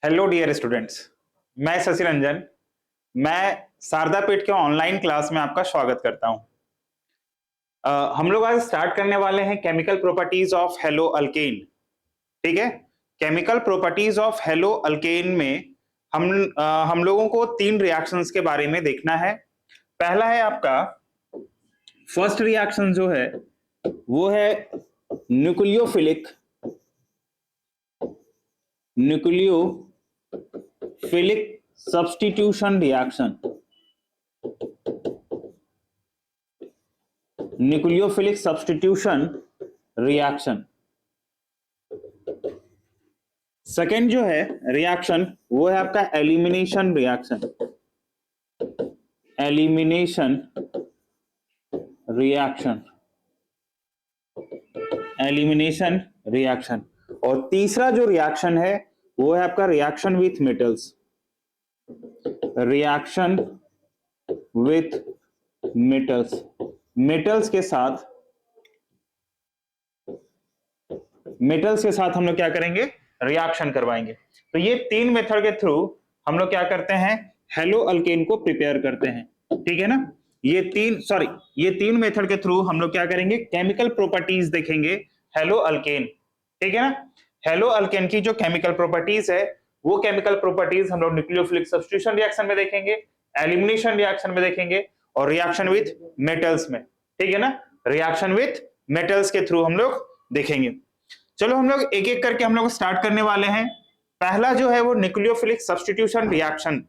Hello dear students, मैं शशि रंजन। मैं शारदा पीठ के ऑनलाइन क्लास में आपका स्वागत करता हूं। हम लोग आज स्टार्ट करने वाले हैं chemical properties of hello alkane. ठीक है, chemical properties of hello alkane में हम लोगों को तीन रिएक्शंस के बारे में देखना है। पहला है आपका फर्स्ट रिएक्शन जो है वो है nucleophilic substitution reaction. Nucleophilic substitution reaction. Second जो है रिएक्शन वो है आपका elimination reaction. Elimination reaction. Elimination reaction. और तीसरा जो रिएक्शन है वो है आपका reaction with metals. Reaction with metals. Metals के साथ हम लोग क्या करेंगे, रिएक्शन करवाएंगे। तो ये तीन मेथड के थ्रू हम लोग क्या करते हैं, हेलो अल्केन को प्रिपेयर करते हैं। ठीक है ना, ये तीन मेथड के थ्रू हम लोग क्या करेंगे, केमिकल प्रॉपर्टीज देखेंगे हेलो अल्केन। ठीक है ना, हेलो अल्केन की जो केमिकल प्रॉपर्टीज है वो केमिकल प्रॉपर्टीज हम लोग न्यूक्लियोफिलिक सब्स्टिट्यूशन रिएक्शन में देखेंगे, एलिमिनेशन रिएक्शन में देखेंगे और रिएक्शन विथ मेटल्स में। ठीक है ना, रिएक्शन विथ मेटल्स के थ्रू हम लोग देखेंगे। चलो हम लोग एक एक करके हम लोग स्टार्ट करने वाले हैं। पहला जो है वो न्यूक्लियोफिलिक सब्स्टिट्यूशन रिएक्शन।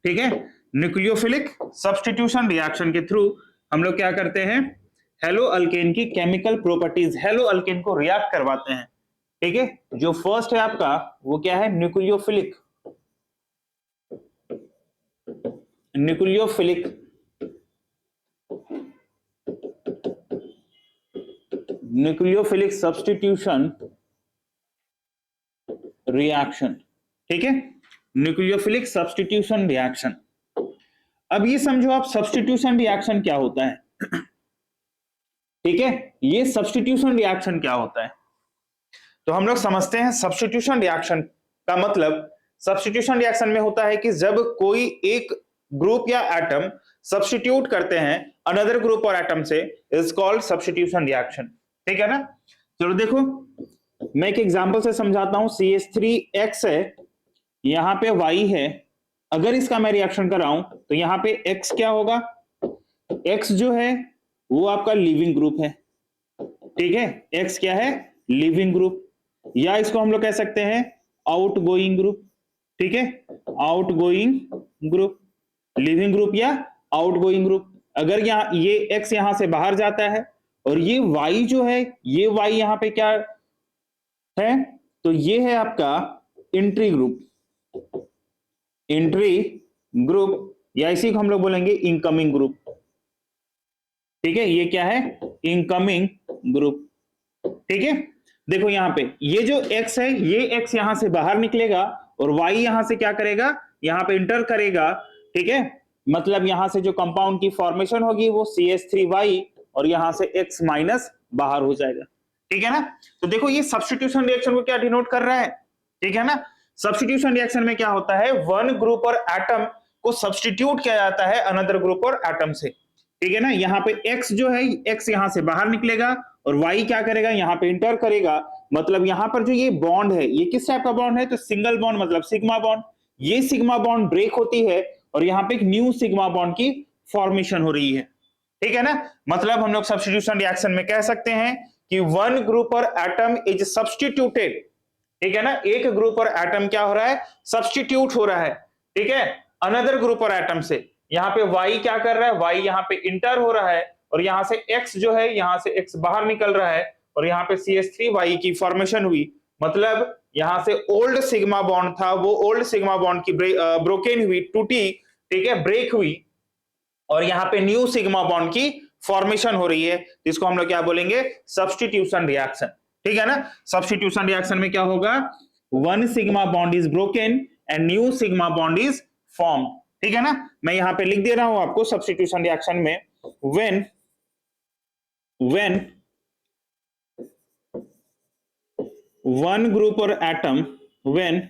ठीक है, न्यूक्लियोफिलिक सब्स्टिट्यूशन रिएक्शन के थ्रू हम लोग क्या करते हैं, हेलो अल्केन की केमिकल प्रॉपर्टीज, हेलो अल्केन को रिएक्ट करवाते हैं। ठीक है, जो फर्स्ट है आपका वो क्या है, न्यूक्लियोफिलिक सब्स्टिट्यूशन रिएक्शन। ठीक है, न्यूक्लियोफिलिक सब्स्टिट्यूशन रिएक्शन। अब ये समझो आप सब्स्टिट्यूशन रिएक्शन क्या होता है। ठीक है, ये सब्स्टिट्यूशन रिएक्शन क्या होता है तो हम लोग समझते हैं। सब्स्टिट्यूशन रिएक्शन का मतलब, सब्स्टिट्यूशन रिएक्शन में होता है कि जब कोई एक ग्रुप या एटम सब्स्टिट्यूट करते हैं अनदर ग्रुप और एटम से, इज कॉल्ड सब्स्टिट्यूशन रिएक्शन। ठीक है ना, चलो देखो मैं एक एग्जांपल से समझाता हूं। CH3X है, यहां पे Y है। अगर इसका मैं रिएक्शन कराऊं तो यहां पे X क्या होगा, X जो है वो आपका लिविंग ग्रुप है। ठीक है, X क्या है, लिविंग ग्रुप, या इसको हम लोग कह सकते हैं आउटगोइंग ग्रुप। ठीक है, आउटगोइंग ग्रुप, लिविंग ग्रुप या आउटगोइंग ग्रुप। अगर ये X यहां से बाहर जाता है और ये Y जो है, ये Y यहां पे क्या है, तो ये है आपका एंट्री ग्रुप। एंट्री ग्रुप या इसी को हम लोग बोलेंगे इनकमिंग ग्रुप। ठीक है, ये क्या है, इनकमिंग ग्रुप। ठीक है, देखो यहां पे ये जो X है, ये X यहां से बाहर निकलेगा और Y यहां से क्या करेगा, यहां पे इंटर करेगा। ठीक है, मतलब यहां से जो कंपाउंड की फॉर्मेशन होगी वो CH3Y और यहां से X माइनस बाहर हो जाएगा। ठीक है ना, तो देखो ये सब्स्टिट्यूशन रिएक्शन को क्या डिनोट कर रहा है। ठीक है ना, सब्स्टिट्यूशन रिएक्शन में क्या होता है, वन ग्रुप और एटम को सब्स्टिट्यूट किया जाता है अनदर ग्रुप और एटम से। ठीक है ना, यहाँ पे X जो है, X यहां से बाहर निकलेगा और Y क्या करेगा, यहां पे इंटर करेगा। मतलब यहां पर जो ये बॉन्ड है, ये किस टाइप का बॉन्ड है, तो सिंगल बॉन्ड, मतलब सिग्मा बॉन्ड। ये सिग्मा बॉन्ड ब्रेक होती है और यहाँ पे एक न्यू सिग्मा बॉन्ड की फॉर्मेशन हो रही है। ठीक है ना, मतलब हम लोग सब्स्टिट्यूशन रिएक्शन में कह सकते हैं कि वन ग्रुप और एटम इज सब्स्टिट्यूटेड। ठीक है ना, एक ग्रुप और एटम क्या हो रहा है, सब्स्टिट्यूट हो रहा है। ठीक है, अनदर ग्रुप और एटम से। यहाँ पे Y क्या कर रहा है, Y यहाँ पे इंटर हो रहा है और यहां से X जो है, यहां से X बाहर निकल रहा है और यहाँ पे CH3Y की फॉर्मेशन हुई। मतलब यहां से ओल्ड सिग्मा बॉन्ड था, वो ओल्ड सिग्मा बॉन्ड की ब्रोकन हुई, टूटी। ठीक है, ब्रेक हुई और यहाँ पे न्यू सिग्मा बॉन्ड की फॉर्मेशन हो रही है, जिसको हम लोग क्या बोलेंगे, सब्स्टिट्यूशन रिएक्शन। ठीक है ना, सब्स्टिट्यूशन रिएक्शन में क्या होगा, one sigma bond is broken and new sigma bond is form. ठीक है ना, मैं यहां पे लिख दे रहा हूं आपको सब्स्टिट्यूशन रिएक्शन में, व्हेन वन ग्रुप और atom, when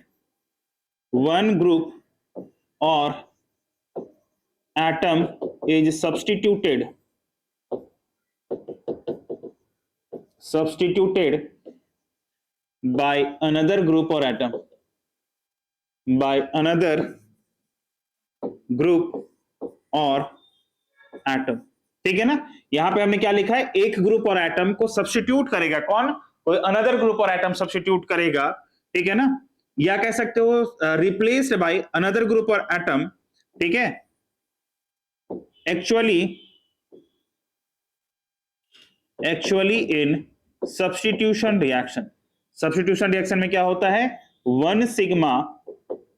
one group or atom is substituted by another group or atom, by another group और एटम। ठीक है ना, यहां पे हमने क्या लिखा है, एक ग्रुप और एटम को सब्स्टिट्यूट करेगा कौन, कोई अनदर ग्रुप और एटम सब्स्टिट्यूट करेगा। ठीक है ना, या कह सकते हो रिप्लेस्ड बाय अनदर ग्रुप और एटम। ठीक है, actually in substitution reaction, substitution reaction में क्या होता है, one sigma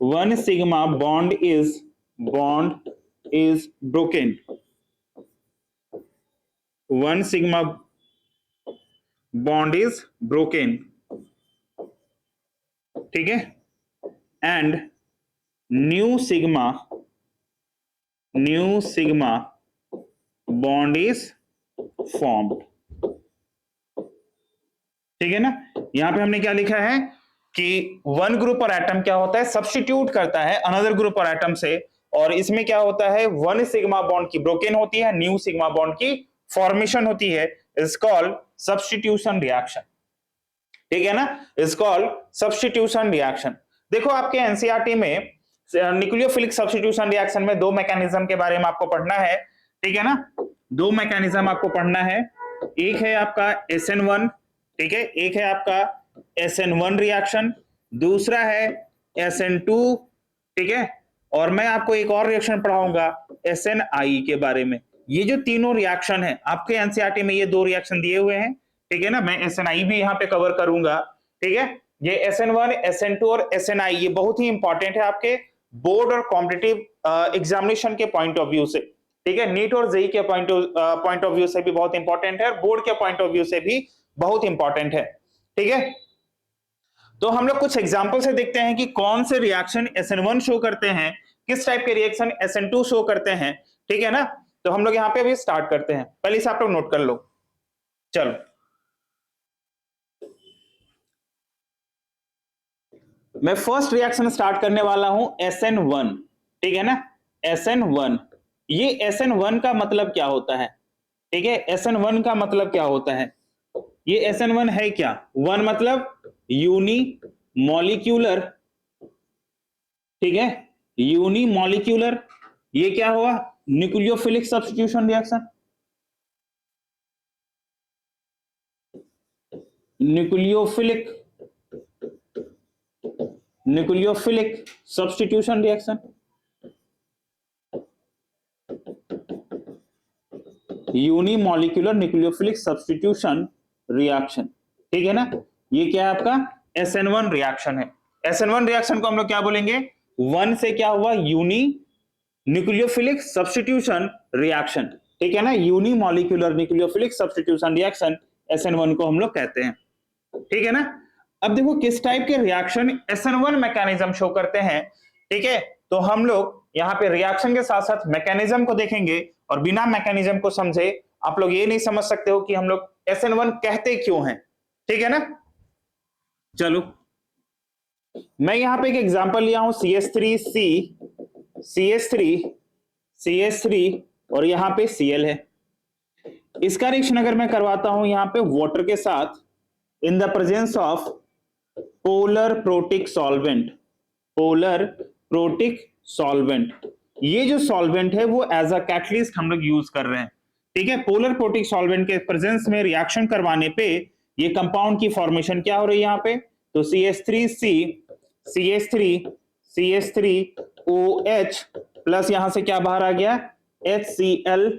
bond is broken, one sigma bond is broken. ठीक है, and new sigma bond is formed. ठीक है ना, यहां पे हमने क्या लिखा है कि वन ग्रुप और एटम क्या होता है, सब्स्टिट्यूट करता है अनदर ग्रुप और एटम से, और इसमें क्या होता है, वन सिग्मा बॉन्ड की ब्रोकन होती है, न्यू सिग्मा बॉन्ड की फॉर्मेशन होती है, इज कॉल्ड सब्स्टिट्यूशन रिएक्शन। ठीक है ना, इज कॉल्ड सब्स्टिट्यूशन रिएक्शन। देखो आपके एनसीईआरटी में न्यूक्लियोफिलिक सब्स्टिट्यूशन रिएक्शन में दो मैकेनिज्म के बारे में आपको पढ़ना है। ठीक है ना, दो मैकेनिज्म आपको पढ़ना है, एक है आपका SN1, ठीक है, एक है आपका SN1 रिएक्शन, दूसरा है SN2। ठीक है, और मैं आपको एक और रिएक्शन पढ़ाऊंगा SNI के बारे में। ये जो तीनों रिएक्शन है आपके एनसीईआरटी में, ये दो रिएक्शन दिए हुए हैं। ठीक है ना, मैं SNI भी यहाँ पे कवर करूंगा। ठीक है, ये SN1, SN2 और SNI ये बहुत ही इंपॉर्टेंट है आपके बोर्ड और कॉम्पिटिटिव एग्जामिनेशन के पॉइंट ऑफ व्यू से। ठीक है, नीट और जेईई के पॉइंट ऑफ व्यू से भी बहुत इंपॉर्टेंट है, और बोर्ड के पॉइंट ऑफ व्यू से भी बहुत इंपॉर्टेंट है। ठीक है, तो हम लोग कुछ एग्जांपल से देखते हैं कि कौन से रिएक्शन SN1 शो करते हैं, किस टाइप के रिएक्शन SN2 शो करते हैं। ठीक है ना, तो हम लोग यहाँ पे अभी स्टार्ट करते हैं, पहले से आप लोग नोट कर लो। चलो, मैं फर्स्ट रिएक्शन स्टार्ट करने वाला हूं SN1। ठीक है ना, SN1, ये SN1 का मतलब क्या होता है। ठीक है, SN1 का मतलब क्या होता है, ये SN1 है क्या, वन मतलब यूनी मॉलिक्यूलर। ठीक है, यूनी मॉलिक्यूलर, ये क्या हुआ, nucleophilic substitution reaction, nucleophilic substitution reaction, unimolecular nucleophilic substitution reaction. ठीक है ना, ये क्या है आपका SN1 रिएक्शन है। SN1 रिएक्शन को हम लोग क्या बोलेंगे, वन से क्या हुआ, यूनी न्यूक्लियोफिलिक सब्स्टिट्यूशन रिएक्शन। ठीक है ना, unimolecular nucleophilic substitution reaction SN1 को हम लोग कहते हैं। ठीक है ना, अब देखो किस टाइप के रिएक्शन SN1 मैकेनिज्म शो करते हैं। ठीक है, तो हम लोग यहाँ पे रिएक्शन के साथ साथ मैकेनिज्म को देखेंगे, और बिना मैकेनिज्म को समझे आप लोग ये नहीं समझ सकते हो कि हम लोग SN1 कहते क्यों हैं। ठीक है ना, चलो मैं यहाँ पे एक एग्जांपल लिया हूं CH3 और यहाँ पे Cl है। इसका रिएक्शन अगर मैं करवाता हूं यहाँ पे वाटर के साथ, in the presence of polar protic solvent, ये जो सॉल्वेंट है वो एज अ कैटलिस्ट हम लोग यूज कर रहे हैं। ठीक है, पोलर प्रोटिक सॉल्वेंट के प्रेजेंस में रिएक्शन करवाने पे ये कंपाउंड की फॉर्मेशन क्या हो रही है यहाँ पे, तो CH3OH प्लस यहां से क्या बाहर आ गया, HCl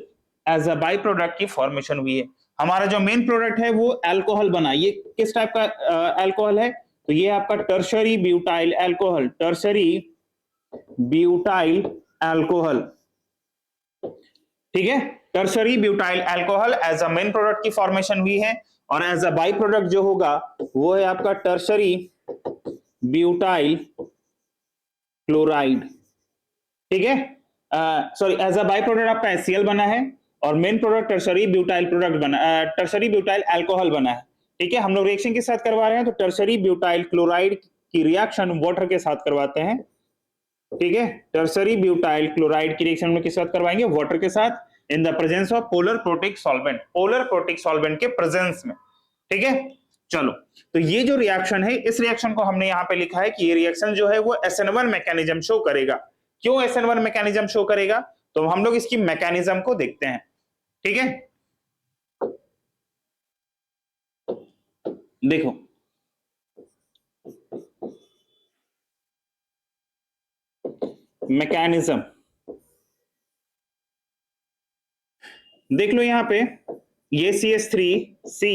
as a by product की फॉर्मेशन हुई है। हमारा जो मेन प्रोडक्ट है वो अल्कोहल बना। ये किस टाइप का अल्कोहल है, तो ये आपका टर्शरी ब्यूटाइल अल्कोहल। ठीक है, tertiary butyl alcohol as a main product की फॉर्मेशन हुई है, और एज अ बाई प्रोडक्ट जो होगा वो है आपका टर्शरी ब्यूटाइल क्लोराइड। ठीक है, sorry, as a by product आपका HCl बना है, और main product tertiary butyl alcohol बना है। ठीक है, हम लोग रिएक्शन के साथ करवा रहे हैं, तो टर्शरी ब्यूटाइल क्लोराइड की रिएक्शन वाटर के साथ करवाते हैं। ठीक है, टर्सरी ब्यूटाइल क्लोराइड की रिएक्शन में किसके साथ करवाएंगे, वाटर के साथ, in the presence of polar protic solvent, polar protic solvent के प्रेजेंस में। ठीक है, चलो, तो ये जो रिएक्शन है, इस रिएक्शन को हमने यहां पे लिखा है कि ये रिएक्शन जो है वो SN1 मैकेनिज्म शो करेगा। क्यों SN1 मैकेनिज्म शो करेगा, तो हम लोग इसकी मैकेनिज्म को देखते हैं। ठीक है, देखो मैकेनिज्म देख लो, यहां पे ये CH3 C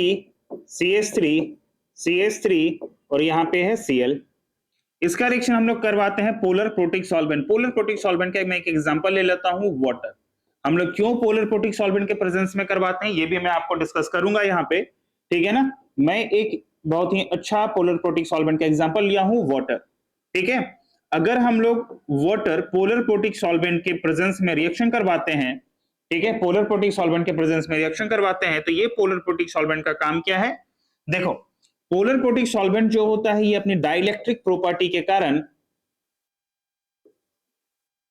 CH3 CH3 और यहां पे है Cl। इसका रिएक्शन हम लोग करवाते हैं polar protic solvent. Polar protic solvent का मैं एक एग्जांपल ले लेता हूं, वाटर। हम लोग क्यों पोलर प्रोटिक सॉल्वेंट के प्रेजेंस में करवाते हैं, ये भी मैं आपको डिस्कस करूंगा यहां पे। ठीक है ना, मैं एक बहुत ही अच्छा पोलर प्रोटिक सॉल्वेंट का एग्जांपल लिया हूं, वाटर। ठीक है, अगर हम लोग वाटर पोलर प्रोटिक सॉल्वेंट के प्रेजेंस में रिएक्शन करवाते हैं, ठीक है, पोलर प्रोटिक सॉल्वेंट के प्रेजेंस में रिएक्शन करवाते हैं, तो ये पोलर प्रोटिक सॉल्वेंट का काम क्या है, देखो पोलर प्रोटिक सॉल्वेंट जो होता है ये अपनी डाइलेक्ट्रिक प्रॉपर्टी के कारण,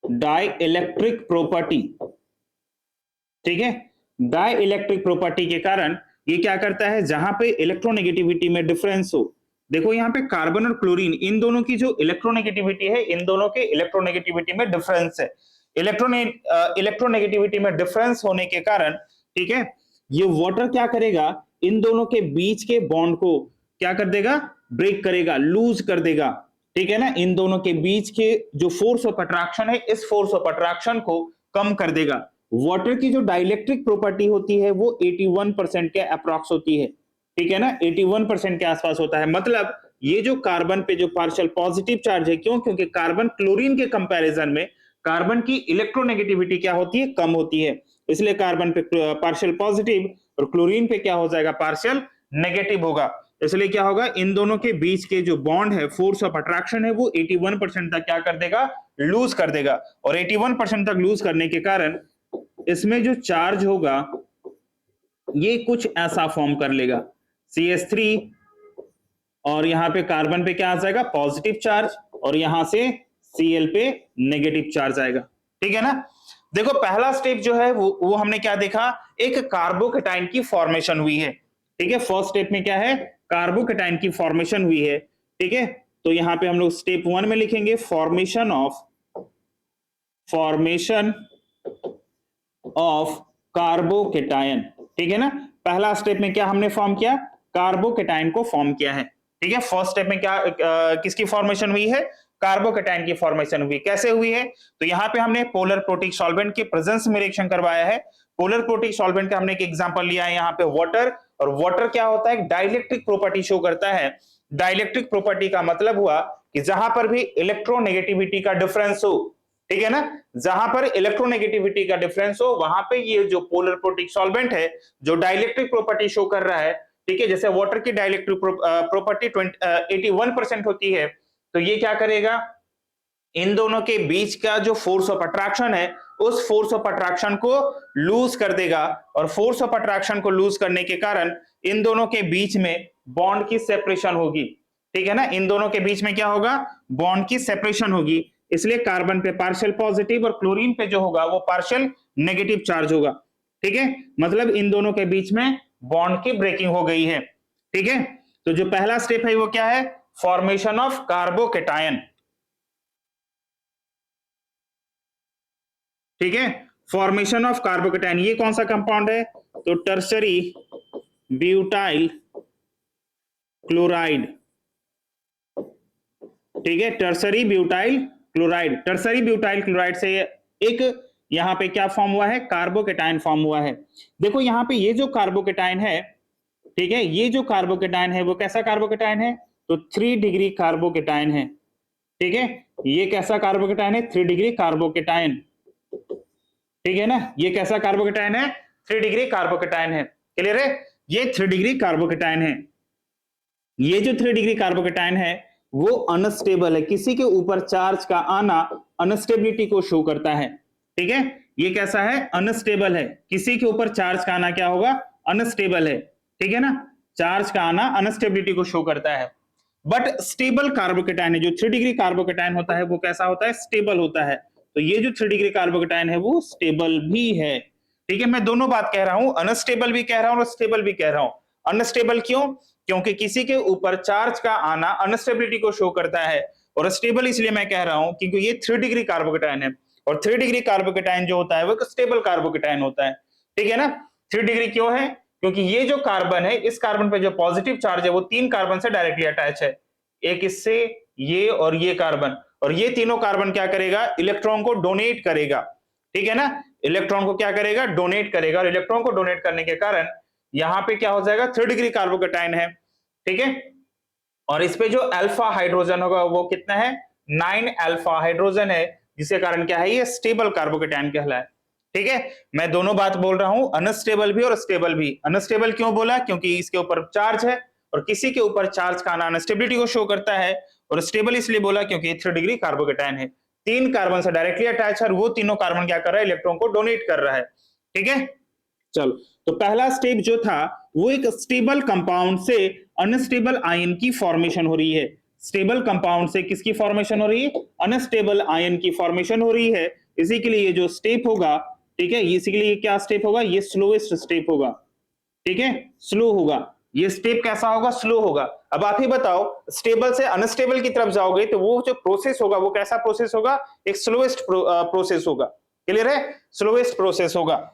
डाइलेक्ट्रिक प्रॉपर्टी, ठीक है, डाइलेक्ट्रिक प्रॉपर्टी के कारण ये क्या करता है, जहां पे इलेक्ट्रोनेगेटिविटी में डिफरेंस हो, देखो यहां पे कार्बन और क्लोरीन, इन दोनों की जो इलेक्ट्रोनेगेटिविटी है, इन दोनों के इलेक्ट्रोनेगेटिविटी में डिफरेंस है। इलेक्ट्रोनेगेटिविटी में डिफरेंस होने के कारण, ठीक है, ये वाटर क्या करेगा, इन दोनों के बीच के बॉन्ड को क्या कर देगा, ब्रेक करेगा, लूज कर देगा। ठीक है ना, इन दोनों के बीच के जो फोर्स ऑफ अट्रैक्शन है, इस फोर्स ऑफ अट्रैक्शन को कम कर देगा। वाटर की जो डाइलेक्ट्रिक प्रॉपर्टी होती है वो 81% के अप्रॉक्स होती है। ठीक है ना, 81% के आसपास होता है। मतलब ये जो कार्बन पे जो पार्शियल पॉजिटिव चार्ज है, क्यों, क्योंकि कार्बन क्लोरीन के कंपैरिजन में कार्बन की इलेक्ट्रोनेगेटिविटी क्या होती है, कम होती है, इसलिए कार्बन पे पार्शियल पॉजिटिव और क्लोरीन पे क्या हो जाएगा, पार्शियल नेगेटिव होगा। इसलिए क्या होगा, इन दोनों के बीच के जो बॉन्ड है, फोर्स ऑफ अट्रैक्शन है, वो 81% तक क्या कर देगा, लूज कर देगा। और 81% तक लूज करने के कारण इसमें जो चार्ज होगा ये कुछ ऐसा फॉर्म कर लेगा, CH3 और यहां पे कार्बन पे क्या आ जाएगा, पॉजिटिव चार्ज, और यहां से Cl पे नेगेटिव चार्ज आएगा। ठीक है ना, देखो पहला स्टेप जो है वो हमने क्या देखा, एक कार्बोकेटाइन की फॉर्मेशन हुई है। ठीक है, फर्स्ट स्टेप में क्या है, कार्बोकेटाइन की फॉर्मेशन हुई है। ठीक है, तो यहां पे हम लोग स्टेप 1 में लिखेंगे फॉर्मेशन ऑफ कार्बोकेटाइन। ठीक है ना, पहला स्टेप में क्या हमने फॉर्म किया, कार्बोकेटाइन को फॉर्म किया है। ठीक है, फर्स्ट स्टेप में क्या किसकी फॉर्मेशन हुई है, कार्बोकेटाइन की फॉर्मेशन हुई। कैसे हुई है, तो यहां पे हमने पोलर प्रोटिक सॉल्वेंट के प्रेजेंस में रिएक्शन करवाया है। पोलर प्रोटिक सॉल्वेंट का हमने एक एग्जांपल लिया है यहाँ पे वाटर, और वाटर क्या होता है, डाइलेक्ट्रिक प्रॉपर्टी शो करता है। डाइलेक्ट्रिक प्रॉपर्टी का मतलब हुआ कि जहां पर भी इलेक्ट्रोनेगेटिविटी का डिफरेंस हो, ठीक है ना, जहां पर इलेक्ट्रोनेगेटिविटी का डिफरेंस हो, वहां पे ये जो पोलर प्रोटिक सॉल्वेंट है जो डाइलेक्ट्रिक प्रॉपर्टी शो कर रहा है, ठीक है, जैसे वाटर की डाइलेक्ट्रिक प्रॉपर्टी 81% होती है, तो ये क्या करेगा, इन दोनों के बीच का जो फोर्स ऑफ अट्रैक्शन है, उस फोर्स ऑफ अट्रैक्शन को लूज कर देगा, और फोर्स ऑफ अट्रैक्शन को लूज करने के कारण इन दोनों के बीच में बॉन्ड की सेपरेशन होगी। ठीक है ना, इन दोनों के बीच में क्या होगा, बॉन्ड की सेपरेशन होगी, इसलिए कार्बन पे पार्शियल पॉजिटिव और क्लोरीन पे जो होगा वो पार्शियल नेगेटिव चार्ज होगा। ठीक है, मतलब इन दोनों के बीच में बॉन्ड की ब्रेकिंग हो गई है। ठीक है, तो जो पहला स्टेप है वो क्या है, फॉर्मेशन ऑफ कार्बोकेटायन। ठीक है, फॉर्मेशन ऑफ कार्बोकेटायन, ये कौन सा कंपाउंड है, तो टर्सरी ब्यूटाइल क्लोराइड। ठीक है, tertiary butyl chloride, tertiary butyl chloride से एक यहां पे क्या फॉर्म हुआ है, कार्बोकेटायन फॉर्म हुआ है। देखो यहां पे ये जो कार्बोकेटायन है, ठीक है, ये जो कार्बोकेटायन है वो कैसा कार्बोकेटायन है, तो 3 डिग्री कार्बोकेटायन है। ठीक है, ये कैसा कार्बोकेटायन है, 3 डिग्री कार्बोकेटायन। ठीक है ना, ये कैसा कार्बोकेटायन है, 3 डिग्री कार्बोकेटायन है। क्लियर है, ये 3 डिग्री कार्बोकेटायन है। ये जो 3 डिग्री कार्बोकेटायन है वो अनस्टेबल है, किसी के ऊपर चार्ज का आना अनस्टेबिलिटी को शो करता है। ठीक है, ये कैसा है, अनस्टेबल है, किसी के ऊपर चार्ज का आना क्या होगा, अनस्टेबल है। ठीक है ना, चार्ज का आना अनस्टेबिलिटी को शो करता है। बट स्टेबल कार्बोकेटायन है, जो 3 डिग्री कार्बोकेटायन होता है वो कैसा होता है, स्टेबल होता है। तो ये जो 3 डिग्री कार्बोकेटायन है वो स्टेबल भी है। ठीक है, मैं दोनों बात कह रहा हूं, अनस्टेबल भी कह रहा हूं और स्टेबल भी कह रहा हूं। अनस्टेबल क्यों? क्योंकि किसी के ऊपर चार्ज का आना अनस्टेबिलिटी को शो करता है, और स्टेबल इसलिए मैं कह रहा हूं क्योंकि ये 3 डिग्री कार्बोकेटायन है, और 3 डिग्री कार्बोकेटायन जो होता है वो स्टेबल कार्बोकेटायन होता है। ठीक है ना? 3 डिग्री क्यों है? क्योंकि ये जो कार्बन है, इस कार्बन पे जो पॉजिटिव चार्ज है वो 3 कार्बन से डायरेक्टली अटैच है, एक इससे, ये और ये कार्बन, और ये तीनों कार्बन क्या करेगा, इलेक्ट्रॉन को डोनेट करेगा। ठीक है ना? इलेक्ट्रॉन को क्या करेगा, डोनेट करेगा, और इलेक्ट्रॉन को डोनेट करने के कारण यहां पे क्या हो जाएगा, 3 डिग्री कार्बोकेटायन है। ठीक है, और इस पे जो अल्फा हाइड्रोजन होगा वो कितना है, 9 अल्फा हाइड्रोजन है, जिसके कारण क्या है, ये स्टेबल कार्बोकेटायन कहलाए। ठीक है, मैं दोनों बात बोल रहा हूं, अनस्टेबल भी और स्टेबल भी। अनस्टेबल क्यों बोला? क्योंकि इसके ऊपर चार्ज है, और किसी के ऊपर चार्ज का आना अनस्टेबिलिटी को शो करता है। और स्टेबल इसलिए बोला क्योंकि 3 डिग्री कार्बोकेटायन है, 3 कार्बन से डायरेक्टली अटैच है, और वो तीनों कार्बन क्या कर रहा है, इलेक्ट्रॉन को डोनेट कर रहा है। ठीक है, चलो, तो पहला स्टेप जो था वो एक स्टेबल कंपाउंड से अनस्टेबल आयन की फॉर्मेशन हो रही है। स्टेबल कंपाउंड से किसकी फॉर्मेशन हो रही है, अनस्टेबल आयन की फॉर्मेशन हो रही है। इसी के लिए ये जो स्टेप होगा, ठीक है, इसी के लिए क्या स्टेप होगा, ये स्लोएस्ट स्टेप होगा। ठीक है, स्लो होगा ये स्टेप, कैसा होगा, स्लो होगा। अब आप ही बताओ, स्टेबल से अनस्टेबल की तरफ जाओगे तो वो जो प्रोसेस होगा वो कैसा प्रोसेस होगा, एक स्लोएस्ट प्रोसेस होगा। क्लियर है, स्लोएस्ट प्रोसेस होगा।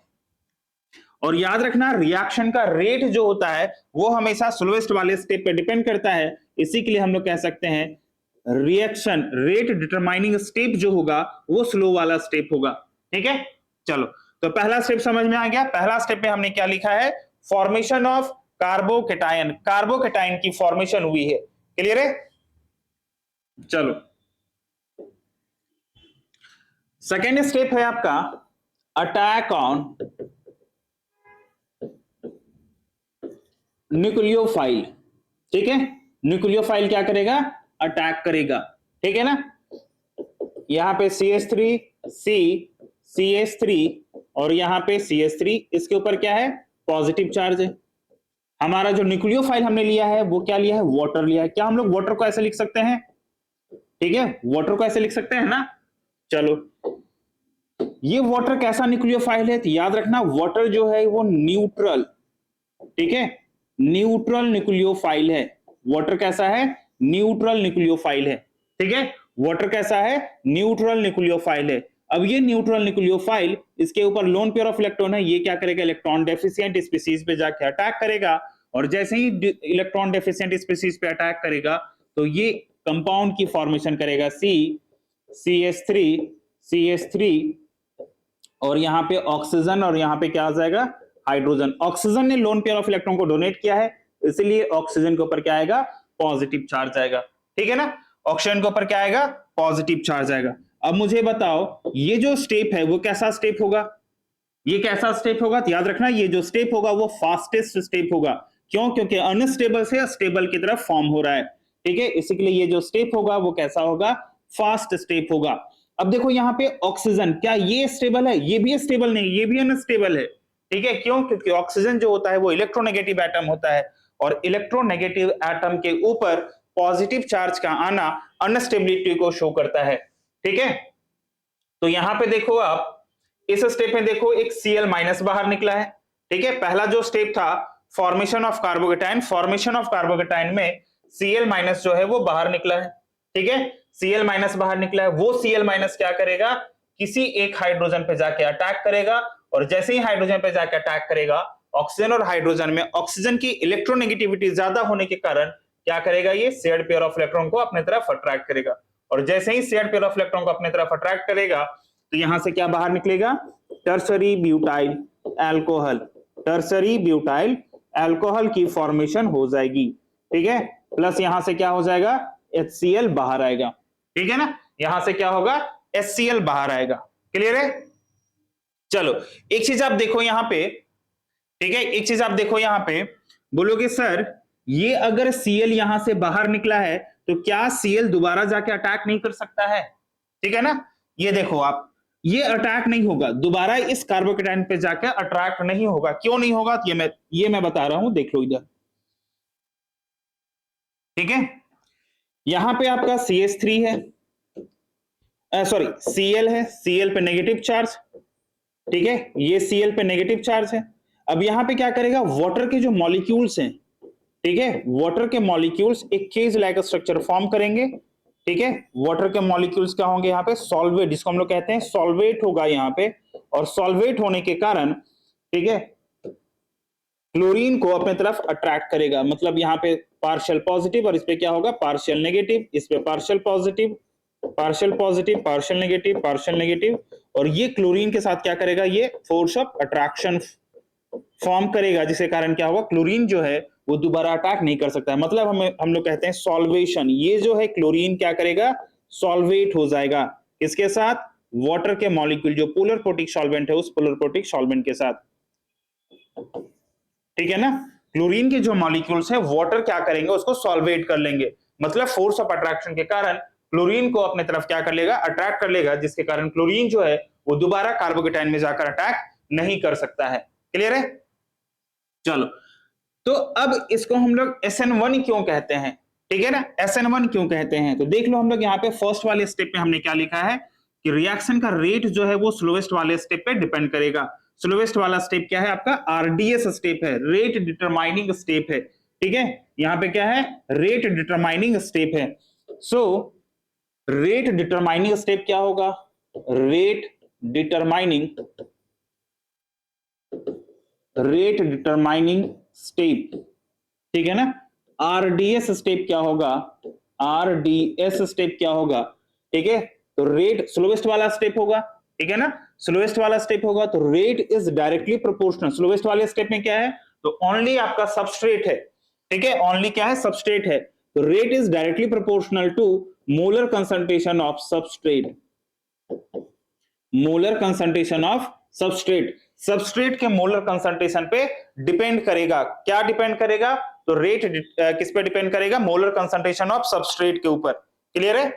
और याद रखना, रिएक्शन का रेट जो होता है वो हमेशा स्लोएस्ट वाले स्टेप पे डिपेंड करता है। इसी के लिए हम लोग कह सकते हैं रिएक्शन रेट डिटरमाइनिंग स्टेप जो होगा वो स्लो वाला स्टेप होगा। ठीक है, चलो, तो पहला स्टेप समझ में आ गया। पहला स्टेप में हमने क्या लिखा है, फॉर्मेशन ऑफ कार्बोकेटायन, कार्बोकेटायन की फॉर्मेशन हुई है। क्लियर है, चलो, सेकेंड स्टेप है आपका अटैक ऑन न्यूक्लियोफाइल। ठीक है, न्यूक्लियोफाइल क्या करेगा, अटैक करेगा। ठीक है ना, यहां पे CH3 C CH3 और यहां पे CH3, इसके ऊपर क्या है, पॉजिटिव चार्ज है। हमारा जो न्यूक्लियोफाइल हमने लिया है वो क्या लिया है, वाटर लिया है। क्या हम लोग वाटर को ऐसे लिख सकते हैं? ठीक है, वाटर को ऐसे लिख सकते हैं ना। चलो, ये वाटर कैसा न्यूक्लियोफाइल है, तो याद रखना वाटर जो है वो न्यूट्रल, ठीक है, न्यूट्रल न्यूक्लियोफाइल है। वाटर कैसा है, न्यूट्रल न्यूक्लियोफाइल है। ठीक है, वाटर कैसा है, न्यूट्रल न्यूक्लियोफाइल है। अब ये न्यूट्रल न्यूक्लियोफाइल, इसके ऊपर लोन पेयर ऑफ इलेक्ट्रॉन है, ये क्या करेगा, इलेक्ट्रॉन डेफिशिएंट स्पीशीज पे जाके अटैक करेगा, और जैसे ही इलेक्ट्रॉन डेफिशिएंट स्पीशीज पे अटैक करेगा तो ये कंपाउंड की फॉर्मेशन करेगा, CH3 और यहाँ पे ऑक्सीजन, और यहाँ पे क्या आ जाएगा, हाइड्रोजन। ऑक्सीजन ने लोन पेयर ऑफ इलेक्ट्रॉन को डोनेट किया है, इसलिए ऑक्सीजन के ऊपर क्या आएगा, पॉजिटिव चार्ज आएगा। ठीक है ना, ऑक्सीजन के ऊपर क्या आएगा, पॉजिटिव चार्ज आएगा। अब मुझे बताओ, ये जो स्टेप है वो कैसा स्टेप होगा, ये कैसा स्टेप होगा, तो याद रखना ये जो स्टेप होगा वो फास्टेस्ट स्टेप होगा। क्यों? क्योंकि अनस्टेबल से स्टेबल की तरफ फॉर्म हो रहा है। ठीक है, इसी के लिए ये जो स्टेप होगा वो कैसा होगा, फास्ट स्टेप होगा। अब देखो यहाँ पे ऑक्सीजन, क्या ये स्टेबल है, ये भी स्टेबल नहीं, ये भी अनस्टेबल है। ठीक है, क्यों? क्योंकि ऑक्सीजन जो होता है वो इलेक्ट्रोनेगेटिव एटम होता है, और इलेक्ट्रोनेगेटिव एटम के ऊपर पॉजिटिव चार्ज का आना अनस्टेबिलिटी को शो करता है। ठीक है, तो यहां पे देखो आप, इस स्टेप में देखो एक Cl- बाहर निकला है। ठीक है, पहला जो स्टेप था formation of carbocation, formation of carbocation में Cl- जो है वो बाहर निकला है। ठीक है, Cl- बाहर निकला है, वो Cl- क्या करेगा, किसी एक हाइड्रोजन पे जाके अटैक करेगा, और जैसे ही हाइड्रोजन पे जाके अटैक करेगा, ऑक्सीजन और हाइड्रोजन में ऑक्सीजन की इलेक्ट्रोनेगेटिविटी ज्यादा होने के कारण क्या करेगा, ये शेयर्ड पेयर ऑफ इलेक्ट्रॉन को अपने तरफ अट्रैक्ट करेगा, और जैसे ही शेयर्ड पेयर ऑफ इलेक्ट्रॉन को अपने तरफ अट्रैक्ट करेगा तो यहां से क्या बाहर निकलेगा, tertiary butyl alcohol, tertiary butyl alcohol की फॉर्मेशन हो जाएगी। ठीक है, प्लस यहां से क्या हो जाएगा, HCl बाहर आएगा। ठीक है ना, यहां से क्या होगा, HCl बाहर आएगा। क्लियर है, चलो, एक चीज आप देखो यहां पे, ठीक है, एक चीज आप देखो यहां पे, बोलोगे सर ये अगर Cl यहां से बाहर निकला है तो क्या Cl दोबारा जाके अटैक नहीं कर सकता है? ठीक है ना, ये देखो आप, ये अटैक नहीं होगा, दोबारा इस कार्बोकेटायन पे जाकर अट्रैक्ट नहीं होगा। क्यों नहीं होगा, ये मैं बता रहा हूं, देख लो इधर। ठीक है, यहां पे आपका CH3 है, सॉरी Cl है, Cl पे नेगेटिव चार्ज, ठीक है, ये Cl पे नेगेटिव चार्ज है। अब यहां पे क्या करेगा, वाटर के जो मॉलिक्यूल्स हैं, ठीक है, वाटर के मॉलिक्यूल्स एक केज लाइक स्ट्रक्चर फॉर्म करेंगे, ठीक है। वाटर के मॉलिक्यूल्स क्या होंगे यहाँ पे, सॉल्वेट, जिसको हम लोग कहते हैं सॉल्वेट होगा यहाँ पे, और सॉल्वेट होने के कारण, ठीक है, क्लोरीन को अपने तरफ अट्रैक्ट करेगा, मतलब यहाँ पे पार्शियल पॉजिटिव और इस पे क्या होगा, पार्शियल नेगेटिव, इस पे partial positive, partial positive, partial negative, partial negative, और ये क्लोरीन के साथ क्या करेगा, ये फोर्स ऑफ अट्रैक्शन फॉर्म करेगा, जिसके कारण क्या होगा, क्लोरीन जो है वो दोबारा अटैक नहीं कर सकता है, मतलब हम लोग कहते हैं सॉल्वेशन। ये जो है क्लोरीन क्या करेगा, सॉल्वेट हो जाएगा, किसके साथ, वाटर के मॉलिक्यूल जो पोलर प्रोटिक सॉल्वेंट है उस पोलर प्रोटिक सॉल्वेंट के साथ, ठीक है ना। क्लोरीन के जो मॉलिक्यूल्स है वाटर क्या करेंगे, उसको सॉल्वेट कर लेंगे, मतलब फोर्स ऑफ अट्रैक्शन के कारण क्लोरीन को अपने तरफ क्या कर लेगा, अट्रैक्ट कर लेगा, जिसके कारण क्लोरीन जो है वो दोबारा कार्बोकेटाइन में जाकर अटैक नहीं कर सकता है। क्लियर है, चलो। तो अब इसको हम लोग SN1 क्यों कहते हैं, ठीक है ना, SN1 क्यों कहते हैं, तो देख लो हम लोग यहाँ पे फर्स्ट वाले स्टेप में हमने क्या लिखा है कि रिएक्शन का रेट जो है वो स्लोएस्ट वाले स्टेप पे डिपेंड करेगा। स्लोएस्ट वाला स्टेप क्या है आपका, RDS स्टेप है, रेट डिटरमाइनिंग स्टेप है, ठीक है, यहाँ पे क्या है, रेट डिटरमाइनिंग स्टेप है। सो रेट डिटरमाइनिंग स्टेप क्या होगा, रेट डिटरमाइनिंग स्टेप, ठीक है ना। RDS स्टेप क्या होगा, RDS स्टेप क्या होगा, ठीक है, तो रेट स्लोएस्ट वाला स्टेप होगा, ठीक है ना, स्लोएस्ट वाला स्टेप होगा, तो rate is directly proportional. Slowest वाले स्टेप में क्या है, तो ओनली आपका सबस्ट्रेट है, ठीक है, ओनली क्या है, सबस्ट्रेट है, तो rate is directly proportional to molar concentration of substrate, molar concentration of substrate, substrate के मोलर कंसंट्रेशन पे डिपेंड करेगा। क्या डिपेंड करेगा, तो रेट किस पे डिपेंड करेगा, मोलर कंसंट्रेशन ऑफ सबस्ट्रेट के ऊपर। क्लियर है,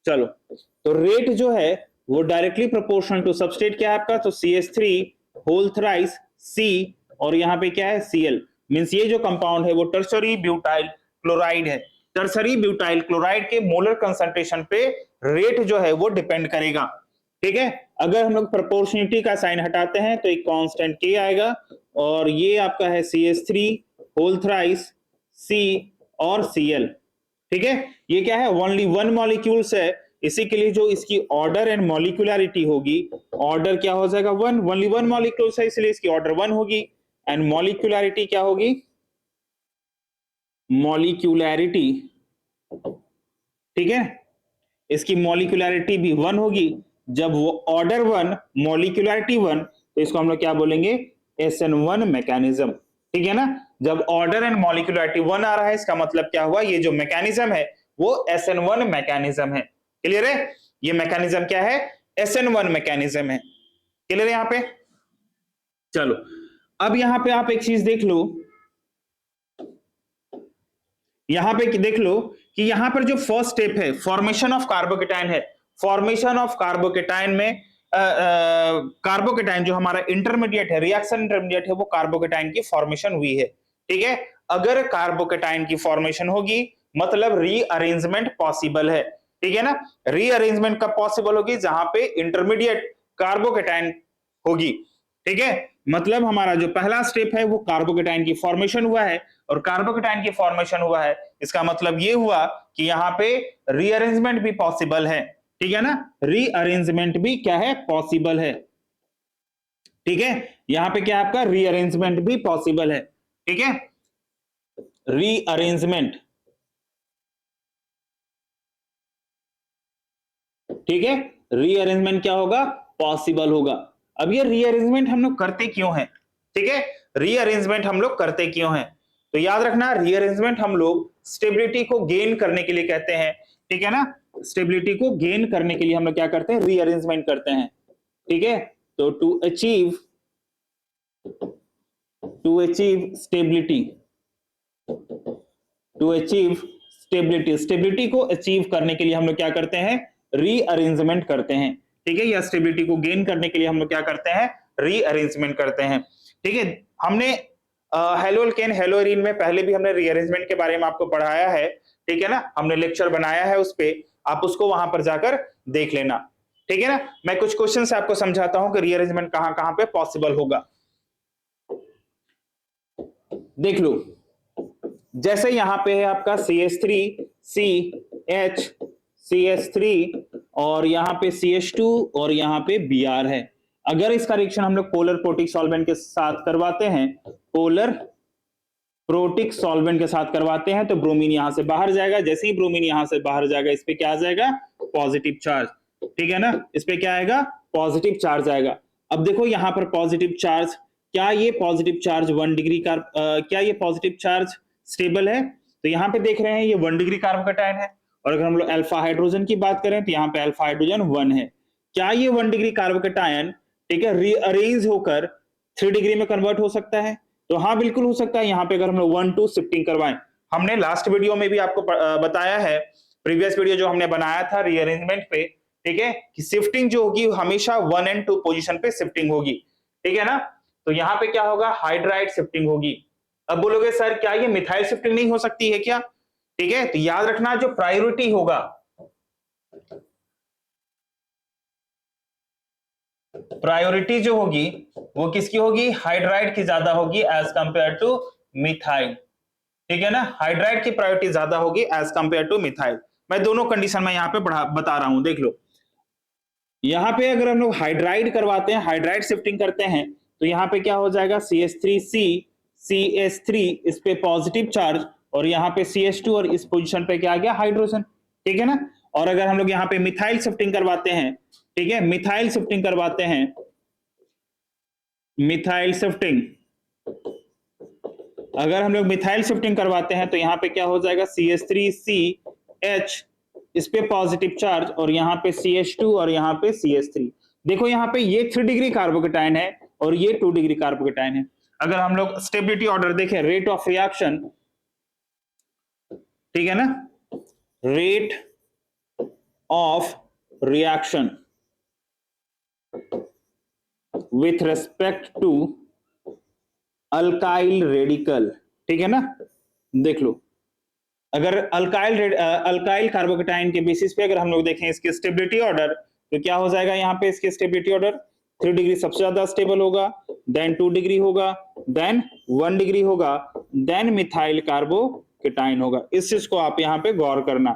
चलो। तो रेट जो है वो डायरेक्टली प्रोपोर्शनल टू सबस्ट्रेट क्या है आपका, तो CH3 होल थ्राइस C, और यहाँ पे क्या है, Cl, मींस ये जो कंपाउंड है वो टर्शरी ब्यूटाइल क्लोराइड है। टर्शरी ब्यूटाइल क्लोराइड के मोलर कंसंट्रेशन पे रेट जो है वो डिपेंड करेगा, ठीक है। अगर हम लोग प्रोपोर्शनलिटी का साइन हटाते हैं तो एक कांस्टेंट K आएगा, और ये आपका है CH3 होल थ्राइस C और Cl, ठीक है। ये क्या है, ओनली वन मॉलिक्यूल्स है, इसी के लिए जो इसकी ऑर्डर एंड मॉलिक्यूलरिटी होगी, ऑर्डर क्या हो जाएगा, वन, ओनली वन मॉलिक्यूल्स है इसलिए इसकी ऑर्डर वन होगी, एंड मॉलिक्यूलरिटी क्या होगी, मॉलिक्यूलरिटी, ठीक है, इसकी मॉलिक्यूलरिटी भी वन होगी। जब वो ऑर्डर वन, मॉलिक्यूलरिटी वन, तो इसको हम लोग क्या बोलेंगे, SN1 मैकेनिज्म, ठीक है ना। जब ऑर्डर एंड मॉलिक्यूलरिटी वन आ रहा है, इसका मतलब क्या हुआ, ये जो मैकेनिज्म है वो SN1 मैकेनिज्म है। क्लियर है, ये मैकेनिज्म क्या है, SN1 मैकेनिज्म है। क्लियर है यहाँ पे, चलो। अब यहाँ पे आप एक चीज देख लो, यहां पे देख लो कि यहां पर जो फर्स्ट स्टेप है फॉर्मेशन ऑफ कार्बोकेटाइन है, फॉर्मेशन ऑफ कार्बोकेटाइन में कार्बोकेटाइन जो हमारा इंटरमीडिएट है, रिएक्शन इंटरमीडिएट है, वो कार्बोकेटाइन की फॉर्मेशन हुई है, ठीक है। अगर कार्बोकेटाइन की फॉर्मेशन होगी मतलब रीअरेंजमेंट पॉसिबल है, ठीक है ना। रीअरेंजमेंट कब पॉसिबल होगी, जहां पे इंटरमीडिएट कार्बोकेटाइन होगी, ठीक है। मतलब हमारा जो पहला स्टेप है वो कार्बोकेटाइन की फॉर्मेशन हुआ है, और कार्बोकेटाइन की फॉर्मेशन हुआ है, इसका मतलब ये हुआ कि यहाँ पे रीअरेंजमेंट भी पॉसिबल है, ठीक है ना, रीअरेंजमेंट भी क्या है, पॉसिबल है, ठीक है। यहां पे क्या आपका रीअरेंजमेंट भी पॉसिबल है, ठीक है, रीअरेंजमेंट, ठीक है, रीअरेंजमेंट क्या होगा, पॉसिबल होगा। अब ये रीअरेंजमेंट हम लोग करते क्यों हैं, ठीक है, रीअरेंजमेंट हम लोग करते क्यों हैं, तो याद रखना रीअरेंजमेंट हम लोग स्टेबिलिटी को गेन करने के लिए कहते हैं, ठीक है ना। स्टेबिलिटी को गेन करने के लिए हम लोग क्या करते हैं, रीअरेंजमेंट करते हैं, ठीक है। तो टू अचीव स्टेबिलिटी, स्टेबिलिटी को अचीव करने के लिए हम लोग क्या करते हैं, रीअरेंजमेंट करते हैं, ठीक है, या स्टेबिलिटी को गेन करने के लिए हम लोग क्या करते हैं, रीअरेंजमेंट करते हैं, ठीक है। हमने हेलोअल्केन हेलोअरीन में पहले भी हमने रीअरेंजमेंट के बारे में आपको पढ़ाया है, ठीक है ना, हमने लेक्चर बनाया है उस पे, आप उसको वहां पर जाकर देख लेना, ठीक है ना। मैं कुछ क्वेश्चन से आपको समझाता हूं कि रीअरेंजमेंट कहां कहां पे पॉसिबल होगा। देख लो, जैसे यहां पे है आपका CH3 CH CH3 और यहां पे CH2 और यहां पे Br है। अगर इसका रिएक्शन हम लोग पोलर प्रोटिक सॉल्वेंट के साथ करवाते हैं, पोलर प्रोटिक सॉल्वेंट के साथ करवाते हैं, तो ब्रोमीन यहां से बाहर जाएगा। जैसे ही ब्रोमीन यहां से बाहर जाएगा, इस पे क्या आ जाएगा, पॉजिटिव चार्ज, ठीक है ना, इस पे क्या आएगा, पॉजिटिव चार्ज आएगा। अब देखो यहां पर पॉजिटिव चार्ज, क्या ये पॉजिटिव चार्ज 1 डिग्री का क्या ये पॉजिटिव चार्ज स्टेबल है? तो यहाँ पे देख रहे हैं ये 1 डिग्री कार्बोकेटायन है, और अगर हम लोग अल्फा हाइड्रोजन की बात करें तो यहाँ पे अल्फा हाइड्रोजन 1 है। क्या ये 1 डिग्री कार्बोकेटायन, ठीक है, रीअरेंज होकर 3 डिग्री में कन्वर्ट हो सकता है? तो हाँ बिल्कुल हो सकता है। यहाँ पे अगर हम लोग 1-2 शिफ्टिंग करवाएं, हमने लास्ट वीडियो में भी आपको बताया है, प्रीवियस वीडियो जो हमने बनाया था रीअरेंजमेंट पे, ठीक है, कि शिफ्टिंग जो होगी हमेशा 1 और 2 पोजीशन पे शिफ्टिंग होगी, ठीक है ना। तो यहाँ पे क्या होगा, हाइड्राइड शिफ्टिंग होगी। अब बोलोगे सर क्या ये मिथाइल शिफ्टिंग नहीं हो सकती है क्या? ठीक है, तो याद रखना जो प्रायोरिटी होगा, प्रायोरिटी जो होगी वो किसकी होगी, हाइड्राइड की ज्यादा होगी एज कंपेयर टू मिथाइल, ठीक है ना, हाइड्राइड की प्रायोरिटी ज्यादा होगी एज कंपेयर टू मिथाइल। मैं दोनों कंडीशन में यहाँ पे बता रहा हूं, देख लो। यहाँ पे अगर हम लोग हाइड्राइड करवाते हैं, हाइड्राइड शिफ्टिंग करते हैं, तो यहाँ पे क्या हो जाएगा, CH3C CH3, इस पे पॉजिटिव चार्ज, और यहाँ पे CH2 और इस पोजीशन पे क्या आ गया, हाइड्रोजन, ठीक है ना। और अगर हम लोग यहाँ पे मिथाइल शिफ्टिंग करवाते हैं, ठीक है, मिथाइल शिफ्टिंग करवाते हैं, मिथाइल शिफ्टिंग, अगर हम लोग मिथाइल शिफ्टिंग करवाते हैं तो यहाँ पे क्या हो जाएगा, CH3CH, इस पे पॉजिटिव चार्ज, और यहाँ पे CH2 और यहाँ पे CH3। देखो यहाँ पे ये 3 डिग्री कार्बोकेटायन है और ये 2 डिग्री कार्बोकेटायन है। अगर हम लोग स्टेबिलिटी ऑर्डर देखें, रेट ऑफ रिएक्शन, ठीक है ना, rate of reaction with respect to alkyl radical, ठीक है ना। देख लो, अगर अल्काइल कार्बोकेटायन के बेसिस पे अगर हम लोग देखें इसके स्टेबिलिटी ऑर्डर, तो क्या हो जाएगा, यहाँ पे इसके स्टेबिलिटी ऑर्डर 3 डिग्री सबसे ज्यादा स्टेबल होगा, देन 2 डिग्री होगा, देन 1 डिग्री होगा, देन मिथाइल कार्बोकेटायन होगा। इस चीज को आप यहाँ पे गौर करना,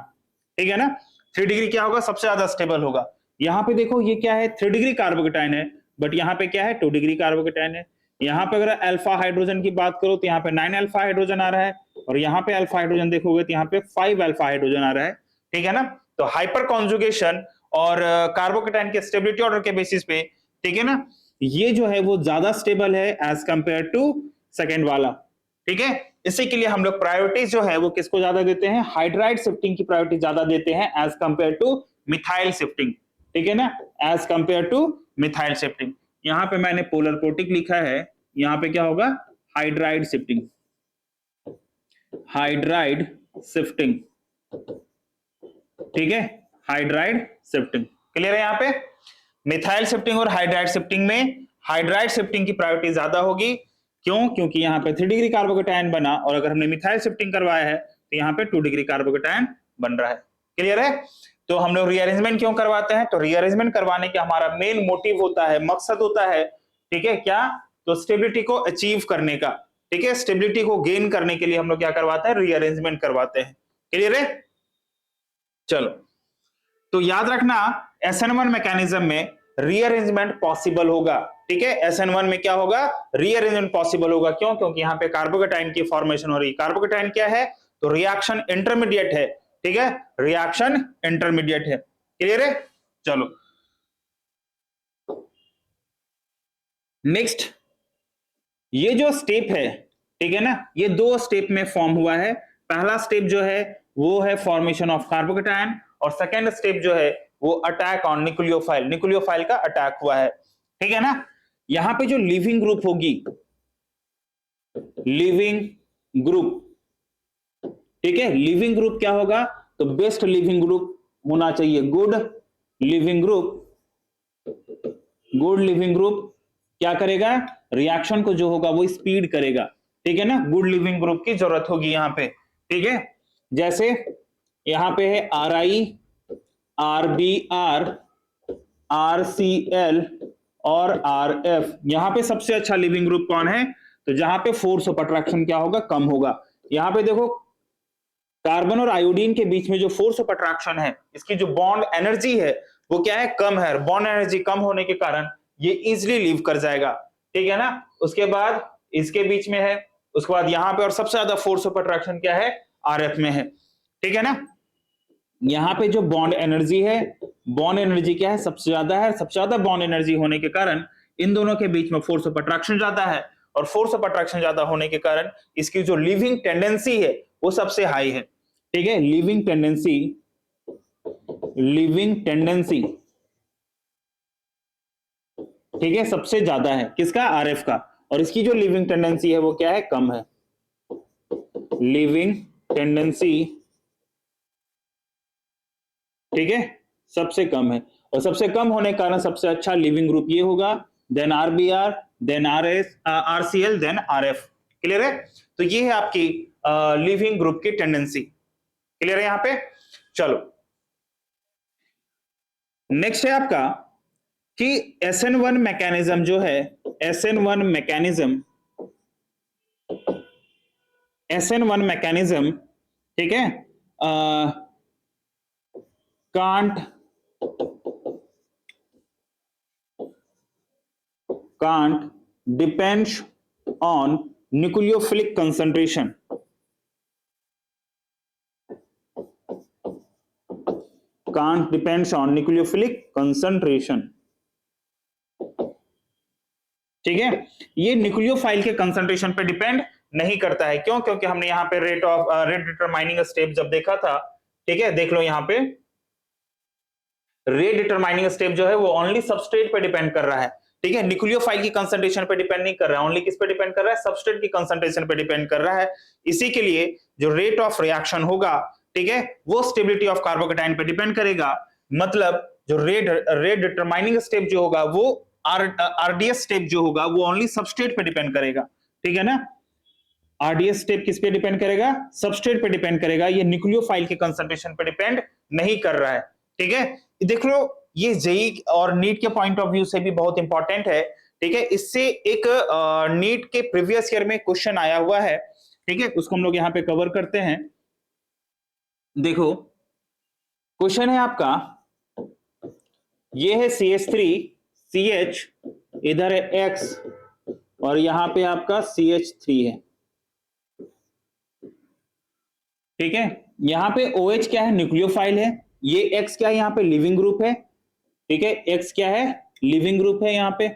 ठीक है ना। 3 डिग्री क्या होगा, सबसे ज्यादा स्टेबल होगा। यहाँ पे देखो ये क्या है, 3 डिग्री कार्बोकेटायन है, बट यहाँ पे क्या है, 2 डिग्री कार्बोकेटायन है। यहाँ पे अगर अल्फा हाइड्रोजन की बात करो तो यहाँ पे 9 अल्फा हाइड्रोजन आ रहा है, और यहाँ पे अल्फा हाइड्रोजन देखोगे तो यहाँ पे 5 अल्फा हाइड्रोजन आ रहा है, ठीक है ना। तो हाइपर कॉन्जुगेशन और कार्बोकेटायन के स्टेबिलिटी ऑर्डर के बेसिस पे, ठीक है ना, ये जो है वो ज्यादा स्टेबल है एज कंपेयर टू सेकेंड वाला, ठीक है। इसी के लिए हम लोग प्रायोरिटी जो है वो किसको ज्यादा देते हैं, हाइड्राइड शिफ्टिंग की प्रायोरिटी ज्यादा देते हैं as compare to methyl shifting, ठीक है ना, as compare to methyl shifting. यहां पे मैंने पोलर प्रोटिक लिखा है, यहां पे क्या होगा, हाइड्राइड शिफ्टिंग, हाइड्राइड शिफ्टिंग, ठीक है, हाइड्राइड शिफ्टिंग। क्लियर है? यहाँ पे मिथाइल शिफ्टिंग और हाइड्राइड शिफ्टिंग में हाइड्राइड शिफ्टिंग की प्रायोरिटी ज्यादा होगी। क्यों? क्योंकि यहाँ पे 3 डिग्री कार्बोकेटायन बना, और अगर हमने मिथाइल शिफ्टिंग करवाया है तो यहाँ पे 2 डिग्री कार्बोकेटायन बन रहा है। क्लियर है? तो हम लोग रीअरेंजमेंट क्यों करवाते हैं, तो रीअरेंजमेंट करवाने का हमारा मेन मोटिव होता है, मकसद होता है, ठीक है, क्या, तो स्टेबिलिटी को अचीव करने का, ठीक है, स्टेबिलिटी को गेन करने के लिए हम लोग क्या करवाते हैं, रीअरेंजमेंट करवाते हैं। क्लियर है? चलो, तो याद रखना SN1 मैकेनिज्म में रीअरेंजमेंट पॉसिबल होगा, ठीक है, SN1 में क्या होगा, रीअरेंजमेंट पॉसिबल होगा। क्यों? क्योंकि यहाँ पे कार्बोकेटायन की फॉर्मेशन हो रही है। कार्बोकेटायन क्या है, तो रिएक्शन इंटरमीडिएट है, ठीक है, रिएक्शन इंटरमीडिएट है। क्लियर है? चलो नेक्स्ट, ये जो स्टेप है, ठीक है ना, ये 2 स्टेप में फॉर्म हुआ है। पहला स्टेप जो है वो है फॉर्मेशन ऑफ कार्बोकेटायन, और सेकेंड स्टेप जो है वो अटैक ऑन न्यूक्लियोफाइल, न्यूक्लियोफाइल का अटैक हुआ है, ठीक है ना। यहां पे जो लिविंग ग्रुप होगी, लिविंग ग्रुप, ठीक है, लिविंग ग्रुप क्या होगा, तो बेस्ट लिविंग ग्रुप होना चाहिए, good leaving group. Good leaving group क्या करेगा, रिएक्शन को जो होगा वो स्पीड करेगा, ठीक है ना, गुड लिविंग ग्रुप की जरूरत होगी यहां पे, ठीक है। जैसे यहां पे है RI, RBr, RCl और RF। यहां पे सबसे अच्छा लिविंग ग्रुप कौन है? तो जहां पे फोर्स ऑफ अट्रैक्शन क्या होगा? कम होगा। यहां पे देखो कार्बन और आयोडीन के बीच में जो फोर्स ऑफ अट्रैक्शन है, इसकी जो बॉन्ड एनर्जी है वो क्या है? कम है। बॉन्ड एनर्जी कम होने के कारण ये इजिली लीव कर जाएगा, ठीक है ना। उसके बाद इसके बीच में है, उसके बाद यहां पे और सबसे ज्यादा फोर्स ऑफ अट्रैक्शन क्या है? RF में है, ठीक है ना। यहां पे जो बॉन्ड एनर्जी है, बॉन्ड एनर्जी क्या है? सबसे ज्यादा है। सबसे ज्यादा बॉन्ड एनर्जी होने के कारण इन दोनों के बीच में फोर्स ऑफ अट्रैक्शन ज्यादा है, और फोर्स ऑफ अट्रैक्शन ज्यादा होने के कारण इसकी जो लिविंग टेंडेंसी है वो सबसे हाई है, ठीक है। लिविंग टेंडेंसी, लिविंग टेंडेंसी, ठीक है, सबसे ज्यादा है किसका? RF का। और इसकी जो लिविंग टेंडेंसी है वो क्या है? कम है। लिविंग टेंडेंसी, ठीक है, सबसे कम है। और सबसे कम होने के कारण सबसे अच्छा लिविंग ग्रुप ये होगा, then RBr, then RCl, then RF। Clear है? तो ये है आपकी लिविंग ग्रुप की टेंडेंसी। क्लियर है यहां पे? चलो नेक्स्ट है आपका कि SN1 मैकेनिज्म जो है, SN1 मैकेनिज्म, SN1 मैकेनिज्म, ठीक है, can't depends on nucleophilic concentration, can't depends on nucleophilic concentration, ठीक है। ये न्यूक्लियोफाइल के कंसंट्रेशन पे डिपेंड नहीं करता है। क्यों? क्योंकि हमने यहाँ पे रेट डिटरमाइनिंग स्टेप जब देखा था, ठीक है, देख लो यहाँ पे रेट डिटरमाइनिंग स्टेप जो है वो ओनली सबस्ट्रेट पे डिपेंड कर रहा है, ठीक है। न्यूक्लियोफाइल की कंसंट्रेशन पे डिपेंड नहीं कर रहा है, ओनली किस पे डिपेंड कर रहा है? सबस्ट्रेट की कंसंट्रेशन पे डिपेंड कर रहा है। इसी के लिए जो रेट ऑफ रिएक्शन होगा, ठीक है, वो स्टेबिलिटी ऑफ कार्बोकेटाइन पे डिपेंड करेगा। मतलब जो रेट डिटरमाइनिंग स्टेप जो होगा वो RDS स्टेप जो होगा वो ओनली सबस्ट्रेट पे डिपेंड करेगा, ठीक है ना। RDS स्टेप किस पे डिपेंड करेगा? सबस्ट्रेट पे डिपेंड करेगा। ये न्यूक्लियोफाइल के कंसंट्रेशन पे डिपेंड नहीं कर रहा है, ठीक है। देख लो ये जेई और नीट के पॉइंट ऑफ व्यू से भी बहुत इंपॉर्टेंट है, ठीक है। इससे एक नीट के प्रीवियस ईयर में क्वेश्चन आया हुआ है, ठीक है, उसको हम लोग यहाँ पे कवर करते हैं। देखो क्वेश्चन है आपका, ये है CH3CH, इधर है X और यहां पे आपका CH3 है, ठीक है। यहां पे OH क्या है? न्यूक्लियोफाइल है। ये X क्या है? यहां पे लिविंग ग्रुप है, ठीक है। X क्या है? लिविंग ग्रुप है। यहां पे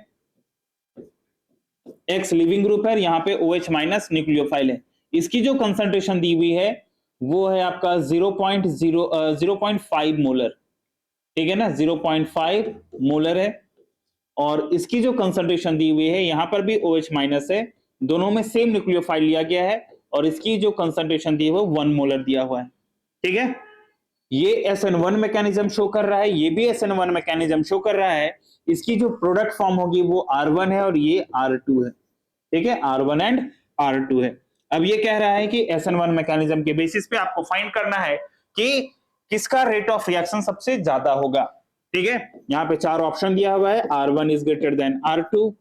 X लिविंग ग्रुप है, यहां पे OH माइनस न्यूक्लियोफाइल है। इसकी जो कंसंट्रेशन दी हुई है वो है आपका 0.5 मोलर, ठीक है ना, 0.5 मोलर है। और इसकी जो कंसंट्रेशन दी हुई है यहां पर भी OH माइनस है, दोनों में सेम न्यूक्लियोफाइल लिया गया है, और इसकी जो कंसंट्रेशन दी हुई है 1 मोलर दिया हुआ है, ठीक है। ये SN1 मैकेनिज्म शो कर रहा है, ये भी SN1 मैकेनिज्म शो कर रहा है। इसकी जो प्रोडक्ट फॉर्म होगी वो R1 है और ये R2 है, ठीक है, R1 एंड R2 है। अब ये कह रहा है कि SN1 मैकेनिज्म के बेसिस पे आपको फाइंड करना है कि किसका रेट ऑफ रिएक्शन सबसे ज्यादा होगा, ठीक है। यहाँ पे 4 ऑप्शन दिया हुआ है, R1 is greater than R2,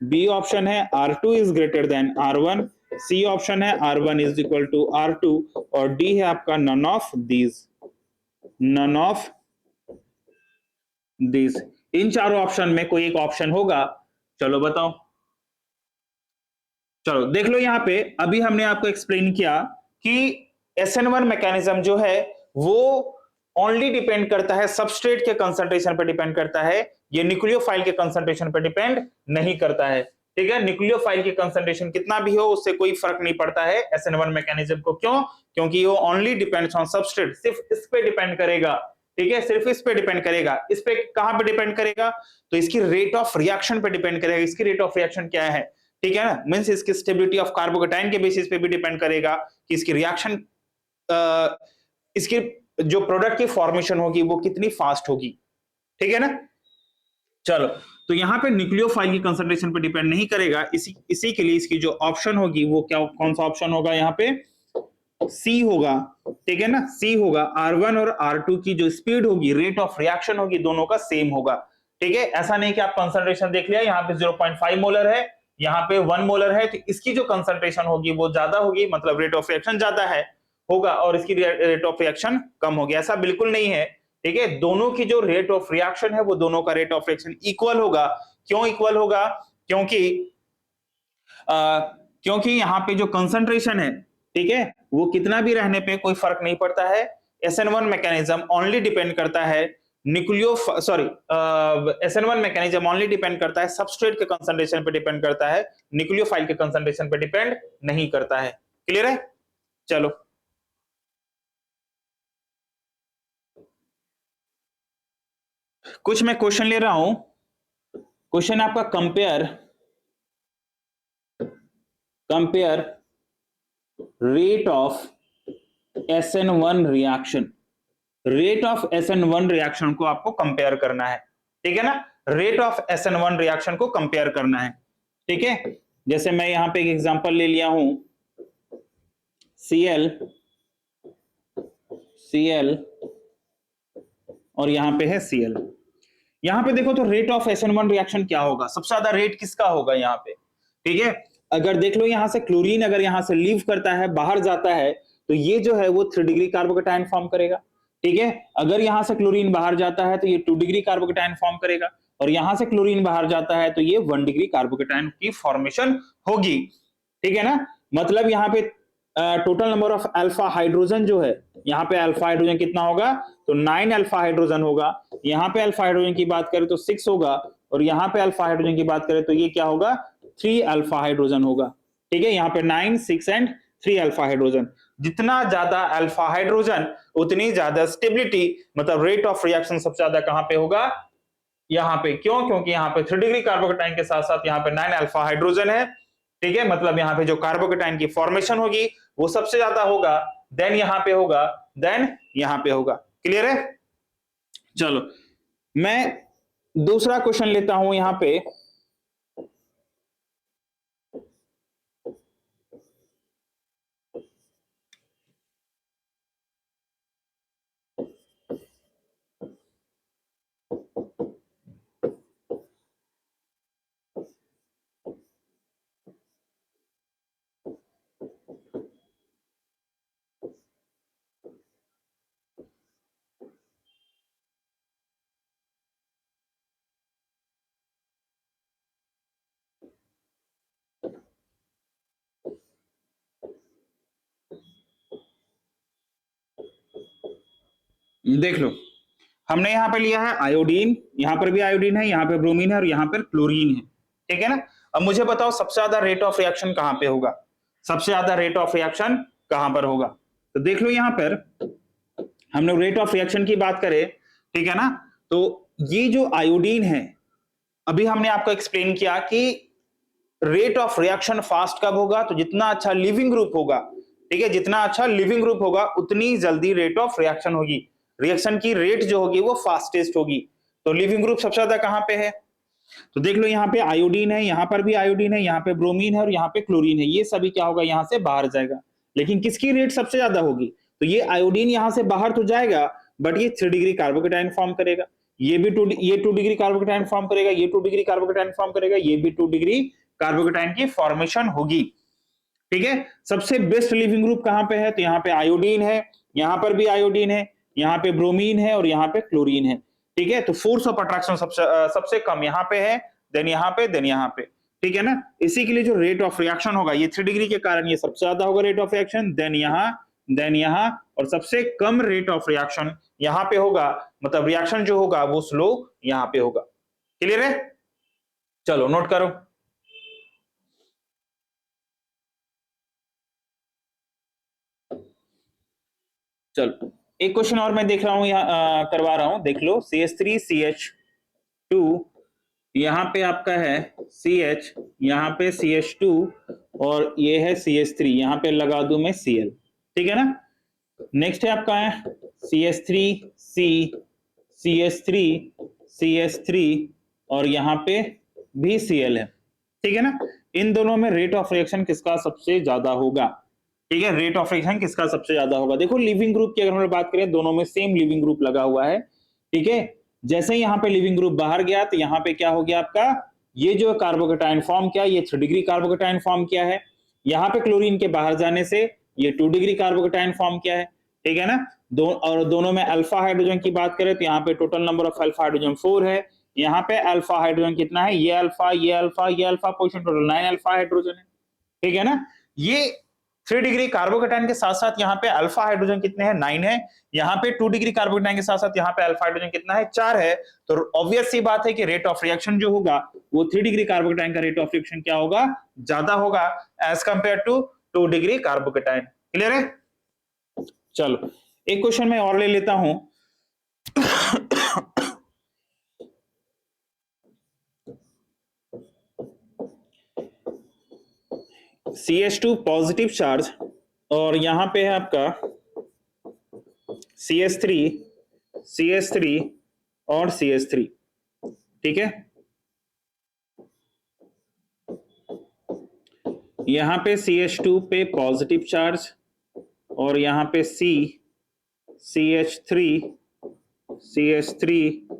B option है R2 is greater than R1, C option है R1 is equal to R2, और डी है आपका none of these, none of this. इन चारों ऑप्शन में कोई एक ऑप्शन होगा। चलो बताओ, चलो देख लो यहाँ पे। अभी हमने आपको एक्सप्लेन किया कि SN1 मैकेनिज्म जो है वो ओनली डिपेंड करता है सबस्ट्रेट के कंसंट्रेशन पर डिपेंड करता है, ये न्यूक्लियोफाइल के कंसंट्रेशन पर डिपेंड नहीं करता है, ठीक है। न्यूक्लियोफाइल की कंसंट्रेशन कितना भी हो उससे कोई फर्क नहीं पड़ता है SN1 मैकेनिज्म को। क्यों? क्योंकि वो ओनली डिपेंड्स ऑन सबस्ट्रेट, सिर्फ इस पे डिपेंड करेगा, ठीक है, सिर्फ इस पे डिपेंड करेगा। इस पे कहां पे डिपेंड करेगा? तो इसकी रेट ऑफ रिएक्शन पे डिपेंड करेगा। इसकी रेट ऑफ रिएक्शन क्या है, ठीक है ना, मींस इसकी स्टेबिलिटी ऑफ कार्बोकेटाइन के बेसिस पे भी डिपेंड करेगा कि इसकी रिएक्शन, इसकी जो प्रोडक्ट की फॉर्मेशन होगी वो कितनी फास्ट होगी, ठीक है ना। चलो तो यहां पे न्यूक्लियोफाइल की कंसंट्रेशन पे डिपेंड नहीं करेगा। इसी के लिए इसकी जो ऑप्शन होगी वो क्या, कौन सा ऑप्शन होगा यहाँ पे? सी होगा, ठीक है ना, सी होगा, R1 और R2 की जो स्पीड होगी, रेट ऑफ रिएक्शन होगी, दोनों का सेम होगा, ठीक है। ऐसा नहीं कि आप कंसंट्रेशन देख लिया, यहाँ पे 0.5 मोलर है, यहाँ पे 1 मोलर है, तो इसकी जो कंसंट्रेशन होगी वो ज्यादा होगी, मतलब रेट ऑफ रिएक्शन ज्यादा है होगा, और इसकी रेट ऑफ रिएक्शन कम होगी, ऐसा बिल्कुल नहीं है, ठीक है। दोनों की जो रेट ऑफ रिएक्शन है वो दोनों का रेट ऑफ रिएक्शन इक्वल होगा। क्यों इक्वल होगा? क्योंकि यहाँ पे जो कंसंट्रेशन है, ठीक है, वो कितना भी रहने पे कोई फर्क नहीं पड़ता है। SN1 मैकेनिज्म ओनली डिपेंड करता है SN1 मैकेनिज्म ओनली डिपेंड करता है सबस्ट्रेट के कंसंट्रेशन पे डिपेंड करता है, न्यूक्लियोफाइल के कंसंट्रेशन पे डिपेंड नहीं करता है। क्लियर है? चलो कुछ मैं क्वेश्चन ले रहा हूं। क्वेश्चन आपका compare rate of SN1 reaction, rate of SN1 reaction को आपको कंपेयर करना है, ठीक है ना, रेट ऑफ SN1 रिएक्शन को कंपेयर करना है, ठीक है। जैसे मैं यहां पे एक एग्जांपल ले लिया हूं, Cl और यहां पे है Cl। यहां पे देखो तो रेट ऑफ SN1 रिएक्शन क्या होगा, सबसे ज्यादा रेट किसका होगा यहाँ पे, ठीक है। अगर देख लो यहां से क्लोरीन अगर यहां से लीव करता है, बाहर जाता है, तो ये जो है वो 3 डिग्री कार्बोकेटायन फॉर्म करेगा, ठीक है। अगर यहां से क्लोरीन बाहर जाता है तो ये 2 डिग्री कार्बोकेटायन फॉर्म करेगा, और यहां से क्लोरीन बाहर जाता है तो ये 1 डिग्री कार्बोकेटायन की फॉर्मेशन होगी, ठीक है ना। मतलब यहाँ पे total number of alpha hydrogen जो है, यहाँ पे अल्फा हाइड्रोजन कितना होगा, तो 9 अल्फा हाइड्रोजन होगा। यहाँ पे अल्फा हाइड्रोजन की बात करें तो 6 होगा, और यहाँ पे अल्फा हाइड्रोजन की बात करें तो ये क्या होगा, 3 अल्फा हाइड्रोजन होगा, ठीक है। यहाँ पे 9, 6 एंड 3 अल्फा हाइड्रोजन। जितना ज्यादा अल्फा हाइड्रोजन उतनी ज्यादा स्टेबिलिटी, मतलब रेट ऑफ रिएक्शन सबसे ज्यादा कहां पे होगा, यहाँ पे। क्यों? क्योंकि यहाँ पे 3 डिग्री कार्बोकेटायन के साथ साथ यहाँ पे 9 अल्फा हाइड्रोजन है, ठीक है। मतलब यहाँ पे जो कार्बोकेटायन की फॉर्मेशन होगी वो सबसे ज्यादा होगा, देन यहाँ पे होगा, देन यहाँ पे होगा। क्लियर है? चलो मैं दूसरा क्वेश्चन लेता हूं यहां पे। देख लो हमने यहाँ पे लिया है आयोडीन, यहाँ पर भी आयोडीन है, यहाँ पे ब्रोमीन है, और यहाँ पर क्लोरीन है, ठीक है ना। अब मुझे बताओ सबसे ज्यादा रेट ऑफ रिएक्शन कहां पे होगा, सबसे ज्यादा रेट ऑफ रिएक्शन कहां पर होगा। तो देख लो यहाँ पर हम लोग रेट ऑफ रिएक्शन की बात करें, ठीक है ना, तो ये जो आयोडीन है, अभी हमने आपको एक्सप्लेन किया कि रेट ऑफ रिएक्शन फास्ट कब होगा, तो जितना अच्छा लिविंग ग्रुप होगा, ठीक है, जितना अच्छा लिविंग ग्रुप होगा उतनी जल्दी रेट ऑफ रिएक्शन होगी, रिएक्शन की रेट जो होगी वो फास्टेस्ट होगी। तो लिविंग ग्रुप सबसे ज्यादा कहां पे है, तो देख लो यहाँ पे आयोडीन है, यहाँ पर भी आयोडीन है, यहाँ पे ब्रोमीन है, और यहाँ पे क्लोरीन है, ये सभी क्या होगा, यहाँ से बाहर जाएगा। लेकिन किसकी रेट सबसे ज्यादा होगी, तो ये आयोडीन यहाँ से बाहर तो जाएगा, बट ये 3 डिग्री कार्बोकेटायन फॉर्म करेगा, ये 2 डिग्री कार्बोकेटायन फॉर्म करेगा, ये 2 डिग्री कार्बोकेटायन फॉर्म करेगा, ये भी 2 डिग्री कार्बोकेटायन की फॉर्मेशन होगी, ठीक है। सबसे बेस्ट लिविंग ग्रुप कहां पे है, तो यहाँ पे आयोडीन है, यहाँ पर भी आयोडीन है, यहाँ पे ब्रोमीन है, और यहाँ पे क्लोरीन है, ठीक है। तो फोर्स ऑफ अट्रैक्शन सबसे कम यहाँ पे है, देन यहाँ पे, देन यहाँ पे, ठीक है ना। इसी के लिए जो रेट ऑफ रिएक्शन होगा, ये 3 डिग्री के कारण ये सबसे ज्यादा होगा रेट ऑफ रिएक्शन, देन यहाँ, और सबसे कम रेट ऑफ रिएक्शन यहाँ पे होगा, मतलब रिएक्शन जो होगा वो स्लो यहाँ पे होगा। क्लियर है? चलो नोट करो। चलो एक क्वेश्चन और मैं देख रहा हूं, यहाँ करवा रहा हूं, देख लो CH3CH2, यहाँ पे आपका है CH, यहाँ पे CH2, और ये है CH3, यहाँ पे लगा दूं मैं Cl, ठीक है ना। नेक्स्ट है आपका है CH3C, CH3, CH3, और यहाँ पे भी Cl है, ठीक है ना। इन दोनों में रेट ऑफ रिएक्शन किसका सबसे ज्यादा होगा, ठीक है, रेट ऑफ रिएक्शन किसका सबसे ज्यादा होगा। देखो लिविंग ग्रुप की अगर हम लोग बात करें, दोनों में सेम लिविंग ग्रुप लगा हुआ है, ठीक है। जैसे ही यहाँ पे लिविंग ग्रुप बाहर गया तो यहाँ पे क्या हो गया आपका, ये जो कार्बोकेटाइन फॉर्म किया, ये 3 डिग्री कार्बोकेटाइन फॉर्म किया है। यहाँ पे क्लोरीन के बाहर जाने से ये 2 डिग्री कार्बोकेटाइन फॉर्म किया है, ठीक है ना। और दोनों में अल्फा हाइड्रोजन की बात करें तो यहाँ पे total number of alpha hydrogen 4 है। यहाँ पे अल्फा हाइड्रोजन कितना है, ये अल्फा, ये अल्फा, ये alpha position, total 9 alpha hydrogen है, ठीक है ना। ये 3 डिग्री कार्बोकेटाइन के साथ साथ यहाँ पे अल्फा हाइड्रोजन कितने हैं, 9 है। यहाँ पे 2 डिग्री कार्बोकेटाइन के साथ साथ यहाँ पे अल्फा हाइड्रोजन कितना है, 4 है। तो ऑब्वियस सी बात है कि रेट ऑफ रिएक्शन जो होगा वो 3 डिग्री कार्बोकेटाइन का रेट ऑफ रिएक्शन क्या होगा, ज्यादा होगा as compare to 2 degree carbocation. Clear है। चलो एक क्वेश्चन मैं और ले लेता हूं। CH2 पॉजिटिव चार्ज और यहां पे है आपका CH3 और CH3, ठीक है। यहां पे CH2 पे पॉजिटिव चार्ज और यहां पे CH3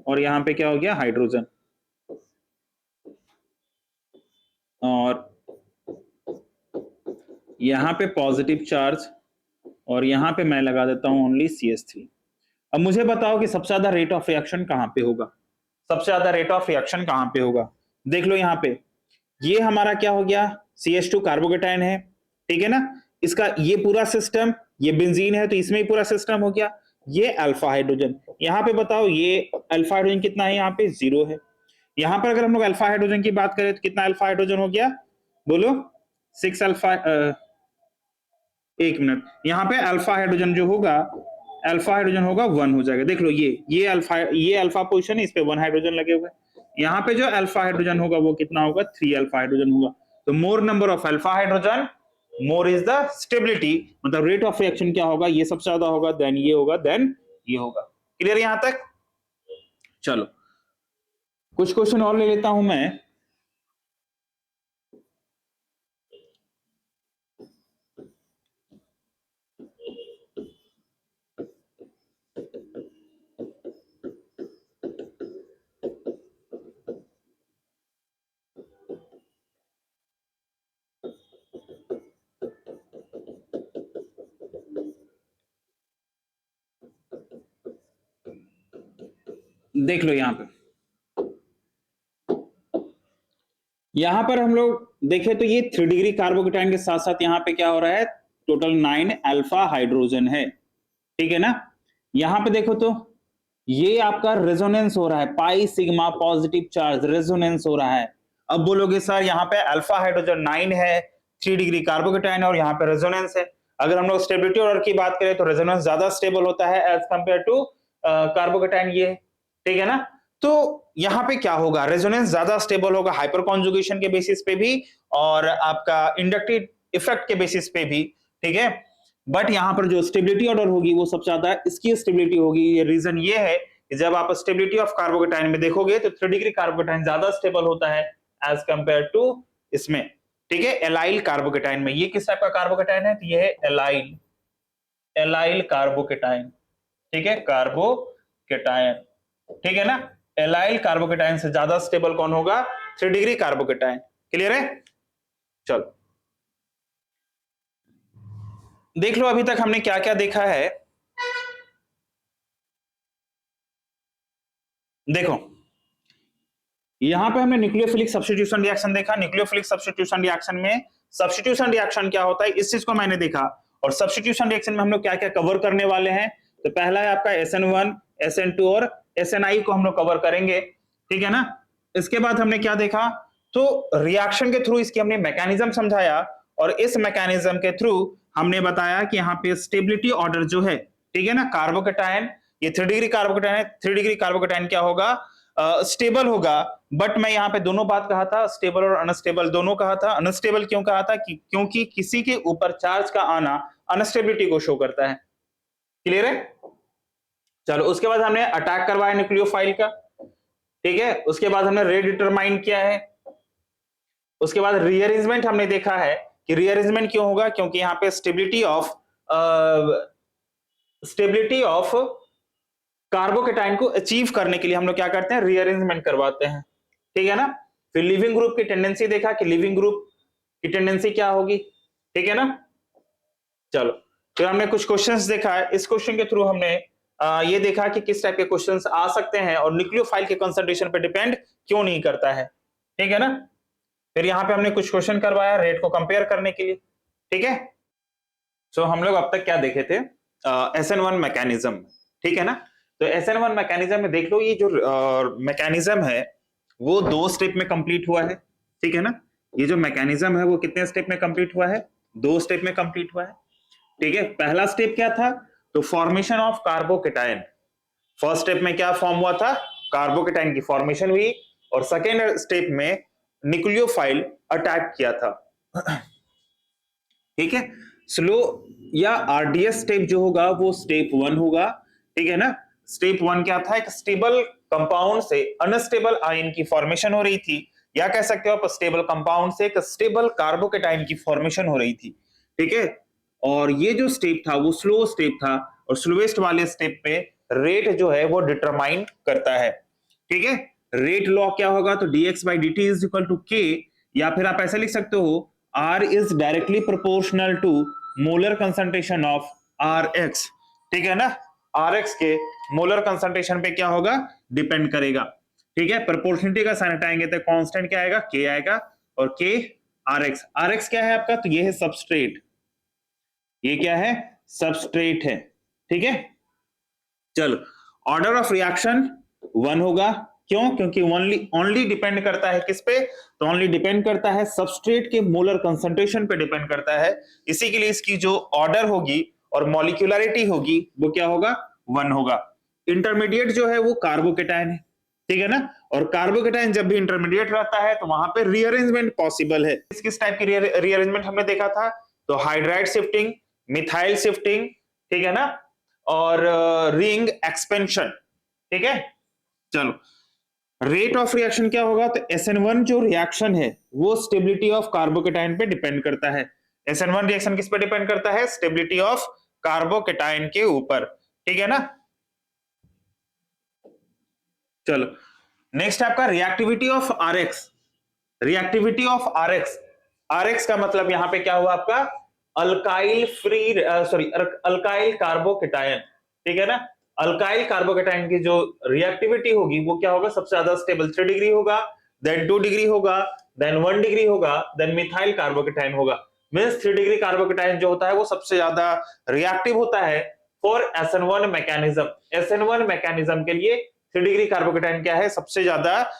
और यहां पे क्या हो गया, हाइड्रोजन। और यहां पे पॉजिटिव चार्ज और यहां पे मैं लगा देता हूं ओनली CH3। अब मुझे बताओ कि सबसे ज्यादा रेट ऑफ रिएक्शन कहां पे होगा, सबसे ज्यादा रेट ऑफ रिएक्शन कहां पे होगा। देख लो यहां पे ये हमारा क्या हो गया, CH2 कार्बोकेटाइन है, ठीक है ना। इसका ये पूरा सिस्टम, ये बेंजीन है तो इसमें ही पूरा सिस्टम हो गया। ये अल्फा हाइड्रोजन, यहां पे बताओ ये अल्फा हाइड्रोजन कितना है, यहाँ पे 0 है। यहां पर अगर हम लोग अल्फा हाइड्रोजन की बात करें तो कितना अल्फा हाइड्रोजन हो गया, बोलो 6 अल्फा। एक मिनट, यहाँ पे अल्फा हाइड्रोजन जो होगा, अल्फा हाइड्रोजन होगा 1 हो जाएगा। देख लो ये अल्फा पोजीशन है, इस पे 1 हाइड्रोजन लगे हुए। यहाँ पे जो अल्फा हाइड्रोजन होगा वो कितना होगा, 3 अल्फा हाइड्रोजन होगा। तो मोर number of alpha hydrogen more is the stability, मतलब रेट ऑफ रिएक्शन क्या होगा, ये सबसे ज्यादा होगा, देन ये होगा, देन ये होगा। क्लियर यहां तक। चलो कुछ क्वेश्चन और ले लेता हूं मैं। देख लो यहां पर हम लोग देखें तो ये 3 डिग्री कार्बोकेटाइन के साथ साथ यहाँ पे क्या हो रहा है, टोटल 9 अल्फा हाइड्रोजन है, ठीक है ना। यहां पे देखो तो ये आपका रेजोनेंस हो रहा है, pi sigma positive charge resonance हो रहा है। अब बोलोगे सर यहाँ पे अल्फा हाइड्रोजन 9 है, 3 डिग्री कार्बोकेटाइन और यहाँ पे रेजोनेंस है। अगर हम लोग स्टेबिलिटी ऑर्डर की बात करें तो रेजोनेंस ज्यादा स्टेबल होता है एज कंपेयर टू कार्बोकेटाइन, ये ठीक है ना। तो यहाँ पे क्या होगा, रेजोनेंस ज्यादा स्टेबल होगा हाइपर कॉन्जुगेशन के बेसिस पे भी और आपका इंडक्टिव इफेक्ट के बेसिस पे भी, ठीक है। बट यहाँ पर जो स्टेबिलिटी ऑर्डर होगी वो सबसे ज्यादा इसकी स्टेबिलिटी होगी। ये रीजन ये है कि जब आप स्टेबिलिटी ऑफ कार्बोकेटाइन में देखोगे तो 3 डिग्री कार्बोकेटाइन ज्यादा स्टेबल होता है एज कंपेयर टू इसमें, ठीक है, एलाइल कार्बोकेटाइन में। ये किस टाइप का कार्बोकेटाइन है, तो ये है एलाइल कार्बोकेटाइन, ठीक है, कार्बोकेटाइन, ठीक है ना। एलाइल कार्बोकेटाइन से ज्यादा स्टेबल कौन होगा, 3 डिग्री कार्बोकेटाइन। क्लियर है। चलो देख लो अभी तक हमने क्या क्या देखा है। देखो यहां पे हमने न्यूक्लियोफिलिक सब्स्टिट्यूशन रिएक्शन देखा। न्यूक्लियोफिलिक सब्स्टिट्यूशन रिएक्शन में सब्स्टिट्यूशन रिएक्शन क्या होता है इस चीज को मैंने देखा। और सब्स्टिट्यूशन रिएक्शन में हम लोग क्या क्या कवर करने वाले हैं, तो पहला है आपका SN1, SN2 और SNI को हम लोग कवर करेंगे, ठीक है ना। इसके बाद हमने क्या देखा, तो रिएक्शन के थ्रू इसकी हमने मैकेनिज्म समझाया और इस मैकेनिज्म के थ्रू हमने बताया कि यहाँ पे स्टेबिलिटी ऑर्डर जो है, ठीक है ना, कार्बोकेटाइन ये 3 डिग्री कार्बोकेटाइन है, 3 डिग्री कार्बोकेटाइन क्या होगा, स्टेबल होगा। बट मैं यहाँ पे दोनों बात कहा था, स्टेबल और अनस्टेबल दोनों कहा था। अनस्टेबल क्यों कहा था, क्योंकि किसी के ऊपर चार्ज का आना अनस्टेबिलिटी को शो करता है। क्लियर है। चलो उसके बाद हमने अटैक करवाया न्यूक्लियोफाइल का, ठीक है। उसके बाद हमने रेट डिटरमाइन किया है। उसके बाद रीअरेंजमेंट हमने देखा है कि रीअरेंजमेंट क्यों होगा, क्योंकि यहाँ पे स्टेबिलिटी ऑफ कार्बोकेटाइन को अचीव करने के लिए हम लोग क्या करते हैं, रीअरेंजमेंट करवाते हैं, ठीक है ना। फिर लिविंग ग्रुप की टेंडेंसी देखा कि लिविंग ग्रुप की टेंडेंसी क्या होगी, ठीक है ना। चलो फिर हमने कुछ क्वेश्चंस देखा है, इस क्वेश्चन के थ्रू हमने ये देखा कि किस टाइप के क्वेश्चंस आ सकते हैं और न्यूक्लियोफाइल के कंसंट्रेशन पे डिपेंड क्यों नहीं करता है, ठीक है ना। फिर यहाँ पे हमने कुछ क्वेश्चन करवाया रेट को कंपेयर करने के लिए, ठीक है। सो हम लोग अब तक क्या देखे थे, SN1 मैकेनिज्म, ठीक है ना। तो SN1 मैकेनिज्म में देख लो, ये जो मैकेनिज्म है वो 2 स्टेप में कंप्लीट हुआ है, ठीक है ना। ये जो मैकेनिज्म है वो कितने स्टेप में कंप्लीट हुआ है, 2 स्टेप में कंप्लीट हुआ है, ठीक है। पहला स्टेप क्या था, तो formation of carbocation. First step में क्या फॉर्म हुआ था, कार्बोकेटाइन की फॉर्मेशन हुई, और सेकेंड स्टेप में न्यूक्लियोफाइल अटैक किया था, ठीक है। स्लो या RDS स्टेप जो होगा वो स्टेप 1 होगा, ठीक है ना। स्टेप 1 क्या था, एक स्टेबल कंपाउंड से अनस्टेबल आयन की फॉर्मेशन हो रही थी, या कह सकते हो आप स्टेबल कंपाउंड से एक स्टेबल कार्बोकेटाइन की फॉर्मेशन हो रही थी, ठीक है। और ये जो स्टेप था वो स्लो स्टेप था, और स्लोएस्ट वाले स्टेप पे रेट जो है वो डिटरमाइन करता है, ठीक है। रेट लॉ क्या होगा, तो dx/dt is equal to k, या फिर आप ऐसे लिख सकते हो R is directly proportional to molar concentration of Rx, ठीक है ना। Rx के मोलर कंसंट्रेशन पे क्या होगा, डिपेंड करेगा, ठीक है। प्रोपोर्शनलिटी का साइन हटाएंगे तो कांस्टेंट क्या आएगा, k आएगा, और k Rx क्या है आपका, तो ये है सबस्ट्रेट, ये क्या है, सबस्ट्रेट है, ठीक है। चलो ऑर्डर ऑफ रिएक्शन 1 होगा, क्यों, क्योंकि ओनली डिपेंड करता है किस पे, तो ओनली डिपेंड करता है सबस्ट्रेट के मोलर कंसंट्रेशन पे डिपेंड करता है, इसी के लिए इसकी जो ऑर्डर होगी और मॉलिक्यूलरिटी होगी वो क्या होगा, 1 होगा। इंटरमीडिएट जो है वो कार्बोकेटाइन है, ठीक है ना, और कार्बोकेटाइन जब भी इंटरमीडिएट रहता है तो वहां पे रीअरेंजमेंट पॉसिबल है। किस टाइप की रीअरेंजमेंट हमने देखा था, तो हाइड्राइड शिफ्टिंग, मिथाइल शिफ्टिंग, ठीक है ना, और रिंग एक्सपेंशन, ठीक है। चलो रेट ऑफ रिएक्शन क्या होगा, तो SN1 जो रिएक्शन है वो स्टेबिलिटी ऑफ कार्बोकेटाइन पे डिपेंड करता है। SN1 रिएक्शन किस पे डिपेंड करता है, स्टेबिलिटी ऑफ कार्बोकेटाइन के ऊपर, ठीक है ना। चलो नेक्स्ट आपका reactivity of RX, reactivity of RX का मतलब यहां पे क्या हुआ आपका, अल्काइल अल्काइल कार्बोकेटाइन, ठीक है ना। अल्काइल कार्बोकेटाइन की जो रिएक्टिविटी होगी वो क्या होगा, सबसे ज्यादा स्टेबल 3 डिग्री होगा, देन 2 डिग्री होगा, देन 1 डिग्री होगा, देन मिथाइल कार्बोकेटाइन होगा। मींस 3 डिग्री कार्बोकेटाइन जो होता है वो सबसे ज्यादा रिएक्टिव होता है for SN1 mechanism. SN1 mechanism के लिए 3 डिग्री कार्बोकेटाइन क्या है, सबसे ज्यादा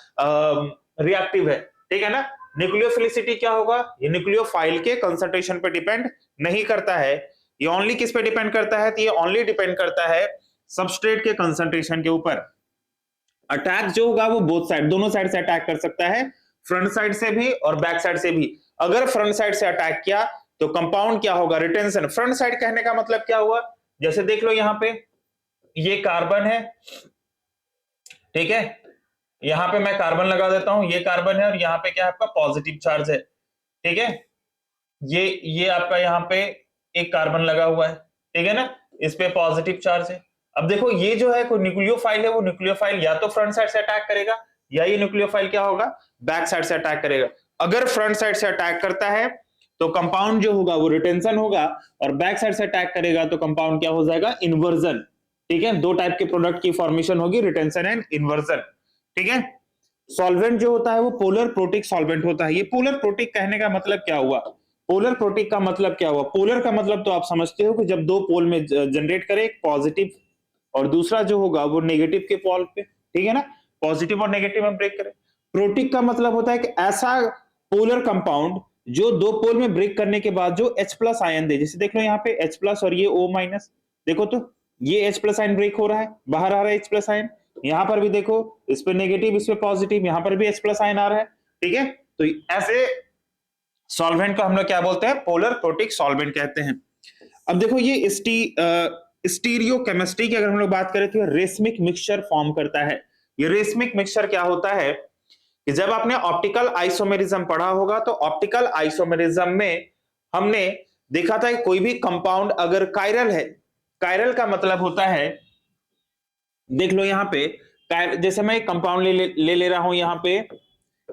रिएक्टिव है, ठीक है ना। न्यूक्लियोफिलिसिटी क्या होगा, ये न्यूक्लियोफाइल के कंसंट्रेशन पे डिपेंड नहीं करता है, ये ओनली किस पे डिपेंड करता है, तो ये ओनली डिपेंड करता है सबस्ट्रेट के कंसंट्रेशन के ऊपर। अटैक जो होगा वो बोथ साइड, दोनों साइड से अटैक कर सकता है, फ्रंट साइड से भी और बैक साइड से भी। अगर फ्रंट साइड से अटैक किया तो कंपाउंड क्या होगा, रिटेंशन। फ्रंट साइड कहने का मतलब क्या हुआ, जैसे देख लो यहाँ पे ये कार्बन है, ठीक है, यहां पे मैं कार्बन लगा देता हूं, ये कार्बन है, और यहाँ पे क्या है आपका पॉजिटिव चार्ज है, ठीक है। ये आपका यहाँ पे एक कार्बन लगा हुआ है, ठीक है ना, इस पे पॉजिटिव चार्ज है। अब देखो ये जो है कोई न्यूक्लियोफाइल है, वो न्यूक्लियोफाइल या तो फ्रंट साइड से अटैक करेगा, या ये न्यूक्लियोफाइल क्या होगा, बैक साइड से अटैक करेगा। अगर फ्रंट साइड से अटैक करता है तो कंपाउंड जो होगा वो रिटेंशन होगा, और बैक साइड से अटैक करेगा तो कंपाउंड क्या हो जाएगा, इन्वर्जन, ठीक है। 2 टाइप के प्रोडक्ट की फॉर्मेशन होगी, रिटेंशन एंड इन्वर्जन, ठीक है। सॉल्वेंट जो होता है वो पोलर प्रोटिक सॉल्वेंट होता है। ये पोलर प्रोटिक कहने का मतलब क्या हुआ, पोलर प्रोटिक का मतलब क्या हुआ, पोलर का मतलब तो आप समझते हो कि जब 2 पोल में जनरेट करे, एक पॉजिटिव और दूसरा जो होगा वो नेगेटिव के पोल पे, ठीक है ना, पॉजिटिव और नेगेटिव में ब्रेक करे। प्रोटिक का मतलब होता है कि ऐसा पोलर कंपाउंड जो 2 पोल में ब्रेक करने के बाद जो H+ आयन दे, जैसे देख लो यहाँ पे H+ और ये O-, देखो तो ये H+ आयन ब्रेक हो रहा है, बाहर आ रहा है H+ आयन, यहाँ पर भी देखो इस पे नेगेटिव, इस पे पॉजिटिव, यहाँ पर भी H+ आयन आ रहा है, ठीक है। तो ऐसे सॉल्वेंट को हम लोग क्या बोलते हैं, पोलर प्रोटिक सॉल्वेंट कहते हैं। अब देखो ये स्टीरियोकेमिस्ट्री की अगर हम लोग बात करें तो रेसमिक मिक्सचर फॉर्म करता है। ये रेसमिक मिक्सचर क्या होता है कि जब आपने ऑप्टिकल आइसोमेरिज्म पढ़ा होगा तो ऑप्टिकल आइसोमेरिज्म में हमने देखा था कि कोई भी कंपाउंड अगर कायरल है, कायरल का मतलब होता है, देख लो यहां पे जैसे मैं एक कंपाउंड ले रहा हूं, यहां पे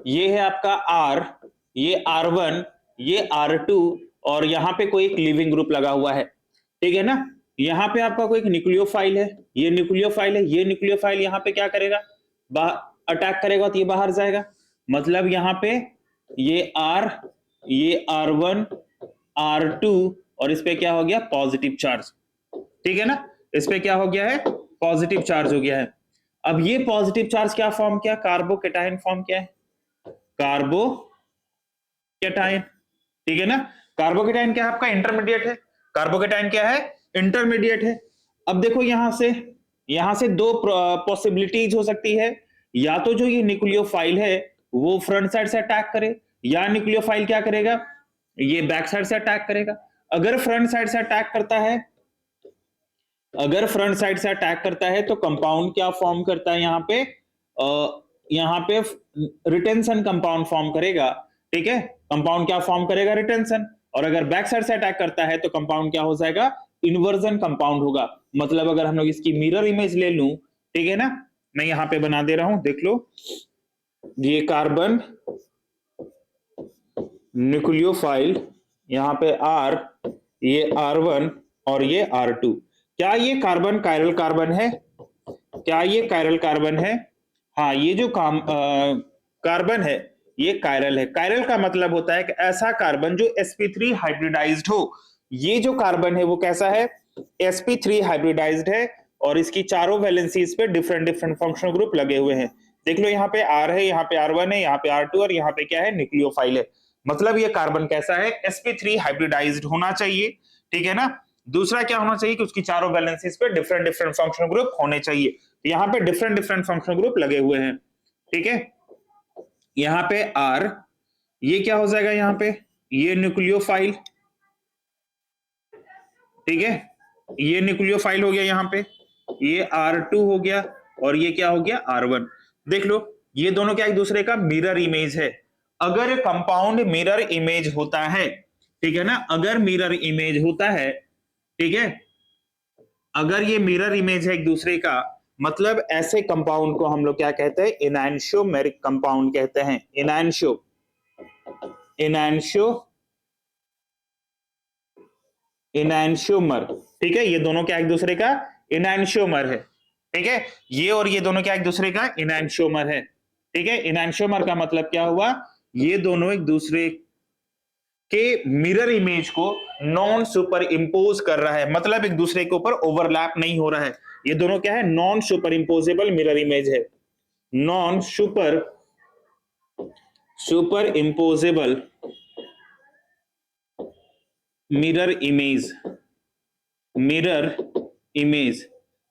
ये है आपका R, ये R1, ये R2 और यहां पे कोई एक लिविंग ग्रुप लगा हुआ है, ठीक है ना। यहां पे आपका कोई एक न्यूक्लियोफाइल है, ये न्यूक्लियोफाइल है, ये न्यूक्लियोफाइल यहां पे क्या करेगा, अटैक करेगा तो ये बाहर जाएगा, मतलब यहां पे ये R, ये R1, R2 और इस पे क्या हो गया, पॉजिटिव चार्ज, ठीक है ना, इस पे क्या हो गया है, पॉजिटिव चार्ज हो गया है। अब ये पॉजिटिव चार्ज क्या फॉर्म किया, कार्बोकेटाइन फॉर्म किया है, कार्बोकेटाइन, ठीक है ना। कार्बोकेटाइन क्या है आपका, इंटरमीडिएट है, कार्बोकेटाइन क्या है, इंटरमीडिएट है। अब देखो यहां से दो पॉसिबिलिटीज हो सकती है, या तो जो ये न्यूक्लियोफाइल है वो फ्रंट साइड से अटैक करे, या न्यूक्लियोफाइल क्या करेगा, ये बैक साइड से अटैक करेगा। अगर फ्रंट साइड से अटैक करता है, अगर फ्रंट साइड से अटैक करता है तो कंपाउंड क्या फॉर्म करता है, यहां पे रिटेंशन कंपाउंड फॉर्म करेगा, ठीक है, कंपाउंड क्या फॉर्म करेगा, रिटेंशन। और अगर बैक साइड से अटैक करता है तो कंपाउंड क्या हो जाएगा, इन्वर्जन कंपाउंड होगा। मतलब अगर हम लोग इसकी मिरर इमेज ले लूं, ठीक है ना, मैं यहां पे बना दे रहा हूं, देख लो, ये कार्बन न्यूक्लियोफाइल, यहां पे R, ये R1 और ये R2, क्या ये कार्बन कायरल कार्बन है, क्या ये कायरल कार्बन है, हाँ ये जो कार्बन है ये कायरल है। कायरल का मतलब होता है कि ऐसा कार्बन जो sp3 हाइब्रिडाइज्ड हो। ये जो कार्बन है वो कैसा है, sp3 हाइब्रिडाइज्ड है और इसकी चारों वैलेंसीज पे डिफरेंट डिफरेंट फंक्शनल ग्रुप लगे हुए हैं। देख लो यहाँ पे R है, यहाँ पे R1 है, यहाँ पे R2 और यहाँ पे क्या है, न्यूक्लियोफाइल है। मतलब ये कार्बन कैसा है, sp3 हाइब्रिडाइज्ड होना चाहिए, ठीक है ना। दूसरा क्या होना चाहिए कि उसकी चारों वैलेंसीज पे डिफरेंट डिफरेंट फंक्शनल ग्रुप होने चाहिए। यहाँ पे डिफरेंट डिफरेंट फंक्शनल ग्रुप लगे हुए हैं, ठीक है। यहाँ पे R, ये क्या हो जाएगा, यहाँ पे ये न्यूक्लियोफाइल, ठीक है, ये न्यूक्लियोफाइल हो गया, यहाँ पे ये R2 हो गया और ये क्या हो गया, R1। देख लो ये दोनों क्या एक दूसरे का मिरर इमेज है। अगर कंपाउंड मिरर इमेज होता है, ठीक है ना, अगर मिरर इमेज होता है, ठीक है, अगर ये मिरर इमेज है एक दूसरे का, मतलब ऐसे कंपाउंड को हम लोग क्या कहते हैं, एनांशियोमेरिक कंपाउंड कहते हैं, एनांशियोमर, ठीक है, ये दोनों क्या एक दूसरे का एनांशियोमर है, ठीक है, ये और ये दोनों क्या एक दूसरे का एनांशियोमर है, ठीक है। एनांशियोमर का मतलब क्या हुआ, ये दोनों एक दूसरे के मिरर इमेज को नॉन सुपर इंपोज कर रहा है, मतलब एक दूसरे के ऊपर ओवरलैप नहीं हो रहा है। ये दोनों क्या है, नॉन सुपर इंपोजेबल मिरर इमेज है, नॉन सुपर इंपोजेबल मिरर इमेज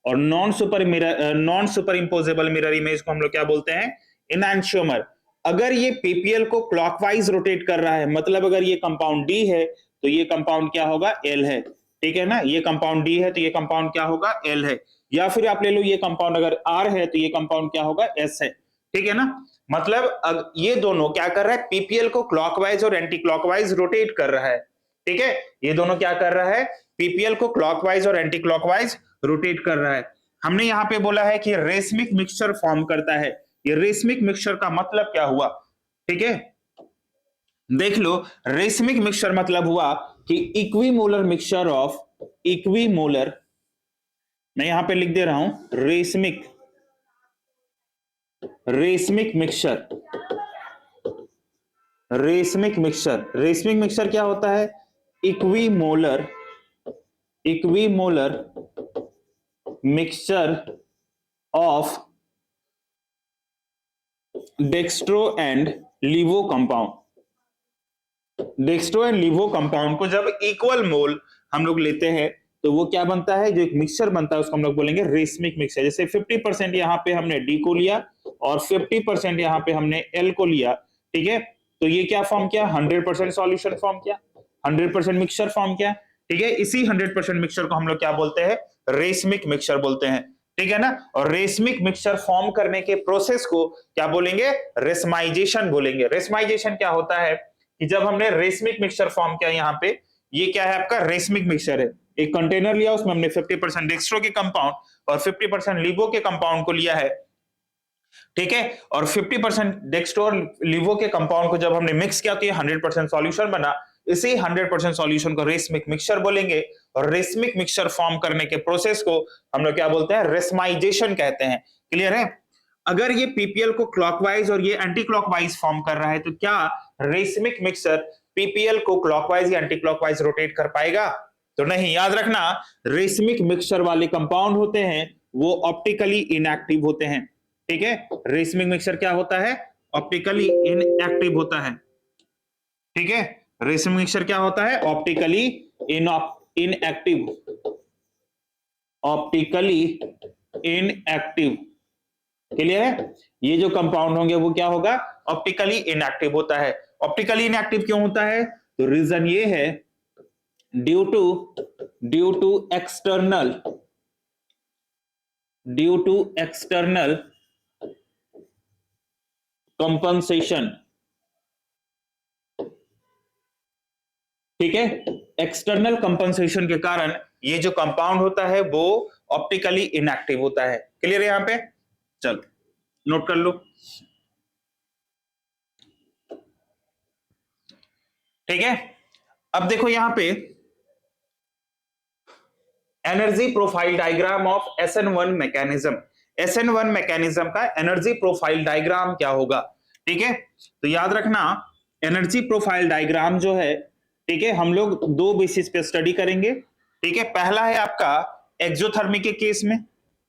और नॉन सुपर इंपोजेबल मिरर इमेज को हम लोग क्या बोलते हैं, एनांशियोमर। अगर ये पीपीएल को क्लॉकवाइज रोटेट कर रहा है, मतलब अगर ये कंपाउंड डी है तो ये कंपाउंड क्या होगा, एल है, ठीक है ना, ये कंपाउंड डी है तो ये कंपाउंड क्या होगा, एल है। या फिर आप ले लो ये कंपाउंड अगर आर है तो ये कंपाउंड क्या होगा, एस है, ठीक है ना। मतलब ये दोनों क्या कर रहा है, पीपीएल को क्लॉकवाइज और एंटी क्लॉकवाइज रोटेट कर रहा है, ठीक है, ये दोनों क्या कर रहा है, पीपीएल को क्लॉकवाइज और एंटी क्लॉकवाइज रोटेट कर रहा है। हमने यहां पे बोला है कि रेसमिक मिक्सचर फॉर्म करता है। ये रेसमिक मिक्सचर का मतलब क्या हुआ, ठीक है, देख लो, रेसमिक मिक्सचर मतलब हुआ कि इक्विमोलर मिक्सचर ऑफ इक्विमोलर, मैं यहां पे लिख दे रहा हूं रेसमिक मिक्सचर। रेसमिक मिक्सचर क्या होता है, equimolar mixture of dextro and levo compound को जब इक्वल मोल हम लोग लेते हैं तो वो क्या बनता है, जो एक मिक्सचर बनता है उसको हम लोग बोलेंगे रेसमिक मिक्सचर। जैसे 50% यहां पे हमने डी को लिया और 50% यहां पे हमने एल को लिया, ठीक है, तो ये क्या फॉर्म किया, 100% सॉल्यूशन फॉर्म किया, 100% मिक्सचर फॉर्म किया, ठीक है। इसी 100% मिक्सचर को हम लोग क्या बोलते हैं, रेसमिक मिक्सचर बोलते हैं, ठीक है ना। और रेसमिक मिक्सचर फॉर्म करने के प्रोसेस को क्या बोलेंगे, रेसमाइजेशन बोलेंगे। रेसमाइजेशन क्या होता है कि जब हमने रेसमिक मिक्सचर फॉर्म किया यहाँ पे, ये क्या है आपका रेसमिक मिक्सचर है, एक कंटेनर लिया, उसमें हमने 50% डेक्स्ट्रो के कंपाउंड और 50% लिवो के कंपाउंड को लिया है, ठीक है, और 50% डेक्स्ट्रो और लिवो के कंपाउंड को जब हमने मिक्स किया तो ये 100% सॉल्यूशन बना। इसी 100% सॉल्यूशन को रेसमिक मिक्सचर बोलेंगे, और रेसमिक मिक्सचर फॉर्म करने के प्रोसेस को हम लोग क्या बोलते हैं, रेसमाइजेशन कहते हैं। क्लियर है? अगर ये पीपीएल को क्लॉकवाइज और ये एंटी क्लॉकवाइज फॉर्म कर रहा है तो क्या रेसमिक मिक्सचर पीपीएल को क्लॉकवाइज या एंटी क्लॉकवाइज रोटेट कर पाएगा? तो नहीं। याद रखना, रेसमिक मिक्सचर वाले कंपाउंड होते हैं वो ऑप्टिकली इनएक्टिव होते हैं, ठीक है। रेसमिक मिक्सचर क्या होता है? ऑप्टिकली इनएक्टिव होता है, ठीक है। रेसमिक मिक्सचर क्या होता है? Optically inactive, optically inactive. Clear है? ये जो कंपाउंड होंगे वो क्या होगा? ऑप्टिकली इनएक्टिव होता है। ऑप्टिकली इनएक्टिव क्यों होता है? तो रीजन ये है, ड्यू टू एक्सटर्नल कंपनसेशन, ठीक है। एक्सटर्नल कंपनसेशन के कारण ये जो कंपाउंड होता है वो ऑप्टिकली इनएक्टिव होता है। क्लियर है? यहां पे चलो नोट कर लो, ठीक है। अब देखो यहां पे energy profile diagram of SN1 mechanism, SN1 mechanism का एनर्जी प्रोफाइल डायग्राम क्या होगा, ठीक है। तो याद रखना, एनर्जी प्रोफाइल डायग्राम जो है, ठीक है, हम लोग दो बेसिस पे स्टडी करेंगे, ठीक है। पहला है आपका एक्सोथर्मिक के केस में,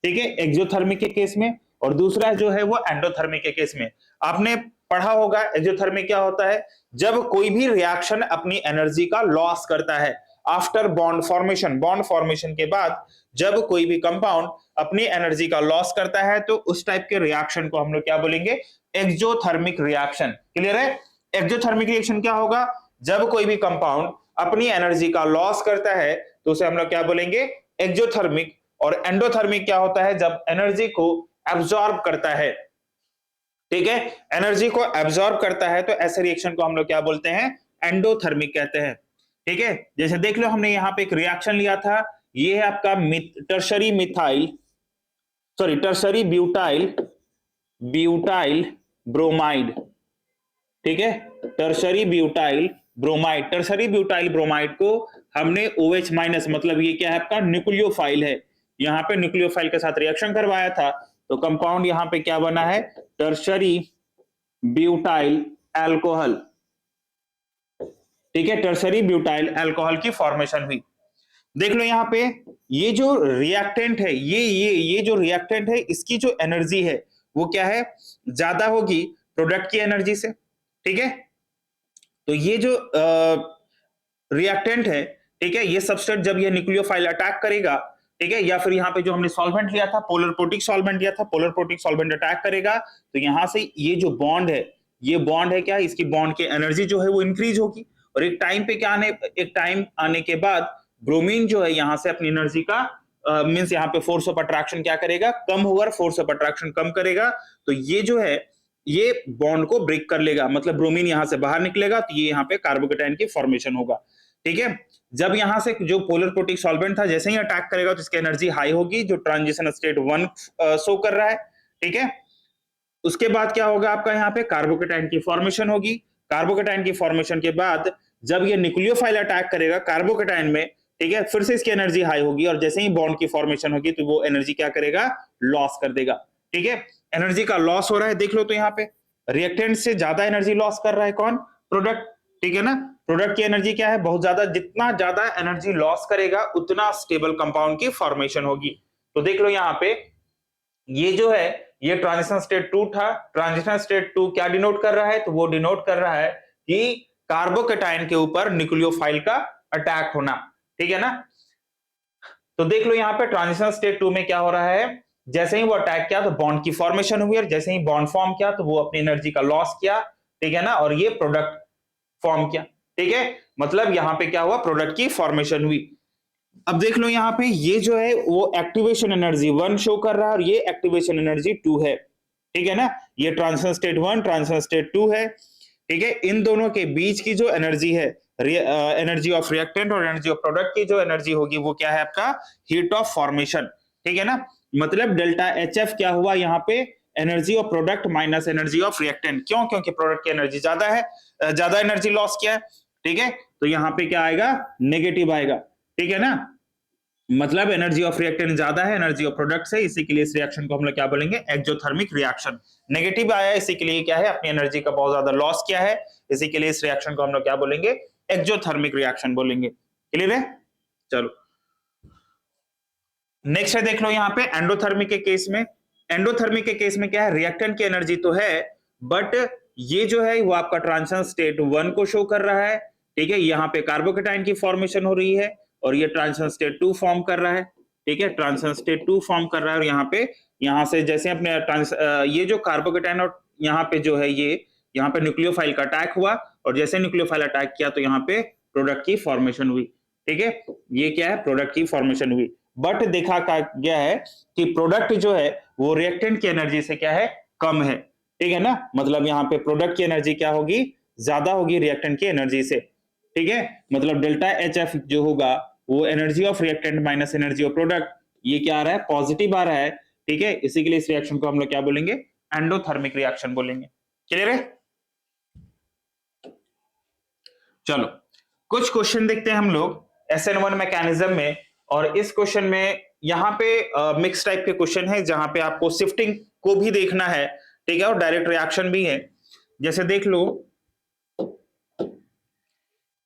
ठीक है, एक्सोथर्मिक के केस में, और दूसरा जो है वो एंडोथर्मिक के केस में। आपने पढ़ा होगा एक्सोथर्मिक क्या होता है? जब कोई भी रिएक्शन अपनी एनर्जी का लॉस करता है after bond formation, bond formation के बाद जब कोई भी कंपाउंड अपनी एनर्जी का लॉस करता है तो उस टाइप के रिएक्शन को हम लोग क्या बोलेंगे? Exothermic reaction. क्लियर है? एक्सोथर्मिक रिएक्शन क्या होगा? जब कोई भी कंपाउंड अपनी एनर्जी का लॉस करता है तो उसे हम लोग क्या बोलेंगे? एक्सोथर्मिक। और एंडोथर्मिक क्या होता है? जब एनर्जी को एब्जॉर्ब करता है, ठीक है, एनर्जी को एब्जॉर्ब करता है तो ऐसे रिएक्शन को हम लोग क्या बोलते हैं? एंडोथर्मिक कहते हैं, ठीक है। जैसे देख लो, हमने यहाँ पे एक रिएक्शन लिया था, ये है आपका टर्शरी ब्यूटाइल ब्रोमाइड, ठीक है, टर्शरी ब्यूटाइल ब्रोमाइड को हमने OH माइनस, मतलब ये क्या है आपका? न्यूक्लियोफाइल है, यहाँ पे न्यूक्लियोफाइल के साथ रिएक्शन करवाया था तो कंपाउंड यहाँ पे क्या बना है? टर्शरी ब्यूटाइल अल्कोहल, ठीक है, टर्शरी ब्यूटाइल अल्कोहल की फॉर्मेशन हुई। देख लो यहाँ पे, ये जो रिएक्टेंट है, ये जो रिएक्टेंट है, इसकी जो एनर्जी है वो क्या है? ज्यादा होगी प्रोडक्ट की एनर्जी से, ठीक है। तो ये जो रिएक्टेंट है, ठीक है, ये सबस्ट्रेट जब ये न्यूक्लियोफाइल अटैक करेगा, ठीक है, या फिर यहाँ पे जो हमने सॉल्वेंट लिया था, पोलर प्रोटिक सॉल्वेंट लिया था, पोलर प्रोटिक सॉल्वेंट अटैक करेगा तो यहाँ से ये जो बॉन्ड है, ये बॉन्ड है क्या? इसकी बॉन्ड की एनर्जी जो है वो इंक्रीज होगी, और एक टाइम आने के बाद ब्रोमीन जो है यहाँ से अपनी एनर्जी का मींस यहाँ पे फोर्स ऑफ अट्रैक्शन क्या करेगा? कम होगा, फोर्स ऑफ अट्रैक्शन कम करेगा, तो ये जो है ये बॉन्ड को ब्रेक कर लेगा, मतलब ब्रोमीन यहाँ से बाहर निकलेगा तो ये यहाँ पे कार्बोकेटाइन की फॉर्मेशन होगा, ठीक है। जब यहाँ से जो पोलर प्रोटिक सॉल्वेंट था जैसे ही अटैक करेगा तो इसकी एनर्जी हाई होगी, जो ट्रांजिशन स्टेट 1 शो कर रहा है, ठीक है। उसके बाद क्या होगा आपका? यहाँ पे कार्बोकेटाइन की फॉर्मेशन होगी। कार्बोकेटाइन की फॉर्मेशन के बाद जब ये न्यूक्लियोफाइल अटैक करेगा कार्बोकेटाइन में, ठीक है, फिर से इसकी एनर्जी हाई होगी, और जैसे ही बॉन्ड की फॉर्मेशन होगी तो वो एनर्जी क्या करेगा? लॉस कर देगा, ठीक है। एनर्जी का लॉस हो रहा है, देख लो तो यहाँ पे रिएक्टेंट से ज्यादा एनर्जी लॉस कर रहा है कौन? प्रोडक्ट, ठीक है ना। प्रोडक्ट की एनर्जी क्या है? बहुत ज्यादा। जितना ज्यादा एनर्जी लॉस करेगा उतना स्टेबल कंपाउंड की फॉर्मेशन होगी। तो देख लो यहाँ पे, ये जो है ये ट्रांजिशन स्टेट 2 था। ट्रांजिशन स्टेट 2 क्या डिनोट कर रहा है? तो वो डिनोट कर रहा है कि कार्बोकेटाइन के ऊपर न्यूक्लियोफाइल का अटैक होना, ठीक है ना। तो देख लो यहाँ पे ट्रांजिशन स्टेट 2 में क्या हो रहा है? जैसे ही वो अटैक किया तो बॉन्ड की फॉर्मेशन हुई, और जैसे ही बॉन्ड फॉर्म किया तो वो अपनी एनर्जी का लॉस किया, ठीक है ना, और ये प्रोडक्ट फॉर्म किया, ठीक है। मतलब यहाँ पे क्या हुआ? प्रोडक्ट की फॉर्मेशन हुई। अब देख लो यहाँ पे, ये जो है वो एक्टिवेशन एनर्जी 1 शो कर रहा है और ये एक्टिवेशन एनर्जी 2 है, ठीक है ना। ये ट्रांजिशन स्टेट 1 ट्रांजिशन स्टेट 2 है, ठीक है, इन दोनों के बीच की जो एनर्जी है, एनर्जी ऑफ रिएक्टेंट और एनर्जी ऑफ प्रोडक्ट की जो एनर्जी होगी वो क्या है आपका, हीट ऑफ फॉर्मेशन। ठीक है ना, मतलब डेल्टा एच एफ क्या हुआ यहाँ पे, energy of product minus energy of reactant. क्यों? क्योंकि प्रोडक्ट की एनर्जी ज्यादा है, ज्यादा एनर्जी लॉस किया है। ठीक है, तो यहाँ पे क्या आएगा, नेगेटिव आएगा। ठीक है ना, मतलब एनर्जी ऑफ रिएक्टेंट ज्यादा है एनर्जी ऑफ प्रोडक्ट से, इसी के लिए इस रिएक्शन को हम लोग क्या बोलेंगे, एक्सोथर्मिक रिएक्शन। नेगेटिव आया इसी के लिए क्या है, अपनी एनर्जी का बहुत ज्यादा लॉस किया है, इसी के लिए इस रिएक्शन को हम लोग क्या बोलेंगे, एक्सोथर्मिक रिएक्शन बोलेंगे। क्लियर है? चलो नेक्स्ट है, देख लो यहाँ पे एंडोथर्मिक के केस में। एंडोथर्मिक के केस में क्या है, रिएक्टेंट की एनर्जी तो है बट ये जो है वो आपका ट्रांजिशन स्टेट 1 को शो कर रहा है। ठीक है, यहाँ पे कार्बोकेटाइन की फॉर्मेशन हो रही है और ये ट्रांजिशन स्टेट 2 फॉर्म कर रहा है। ठीक है, ट्रांजिशन स्टेट 2 फॉर्म कर रहा है और यहाँ पे, यहाँ से जैसे अपने ये जो कार्बोकेटाइन और यहाँ पे जो है ये, यहाँ पे न्यूक्लियोफाइल का अटैक हुआ और जैसे न्यूक्लियोफाइल अटैक किया तो यहाँ पे प्रोडक्ट की फॉर्मेशन हुई। ठीक है, ये क्या है, प्रोडक्ट की फॉर्मेशन हुई। बट देखा गया है कि प्रोडक्ट जो है वो रिएक्टेंट की एनर्जी से क्या है, कम है। ठीक है ना, मतलब यहाँ पे प्रोडक्ट की एनर्जी क्या होगी, ज्यादा होगी रिएक्टेंट की एनर्जी से। ठीक है, मतलब डेल्टा एच एफ जो होगा वो energy of reactant minus energy of product, ये क्या आ रहा है, पॉजिटिव आ रहा है। ठीक है, इसी के लिए इस रिएक्शन को हम लोग क्या बोलेंगे, एंडोथर्मिक रिएक्शन बोलेंगे। क्लियर है? चलो कुछ क्वेश्चन देखते हैं हम लोग SN1 मैकेनिज्म में, और इस क्वेश्चन में यहाँ पे मिक्स टाइप के क्वेश्चन है जहां पे आपको शिफ्टिंग को भी देखना है। ठीक है, और डायरेक्ट रिएक्शन भी है। जैसे देख लो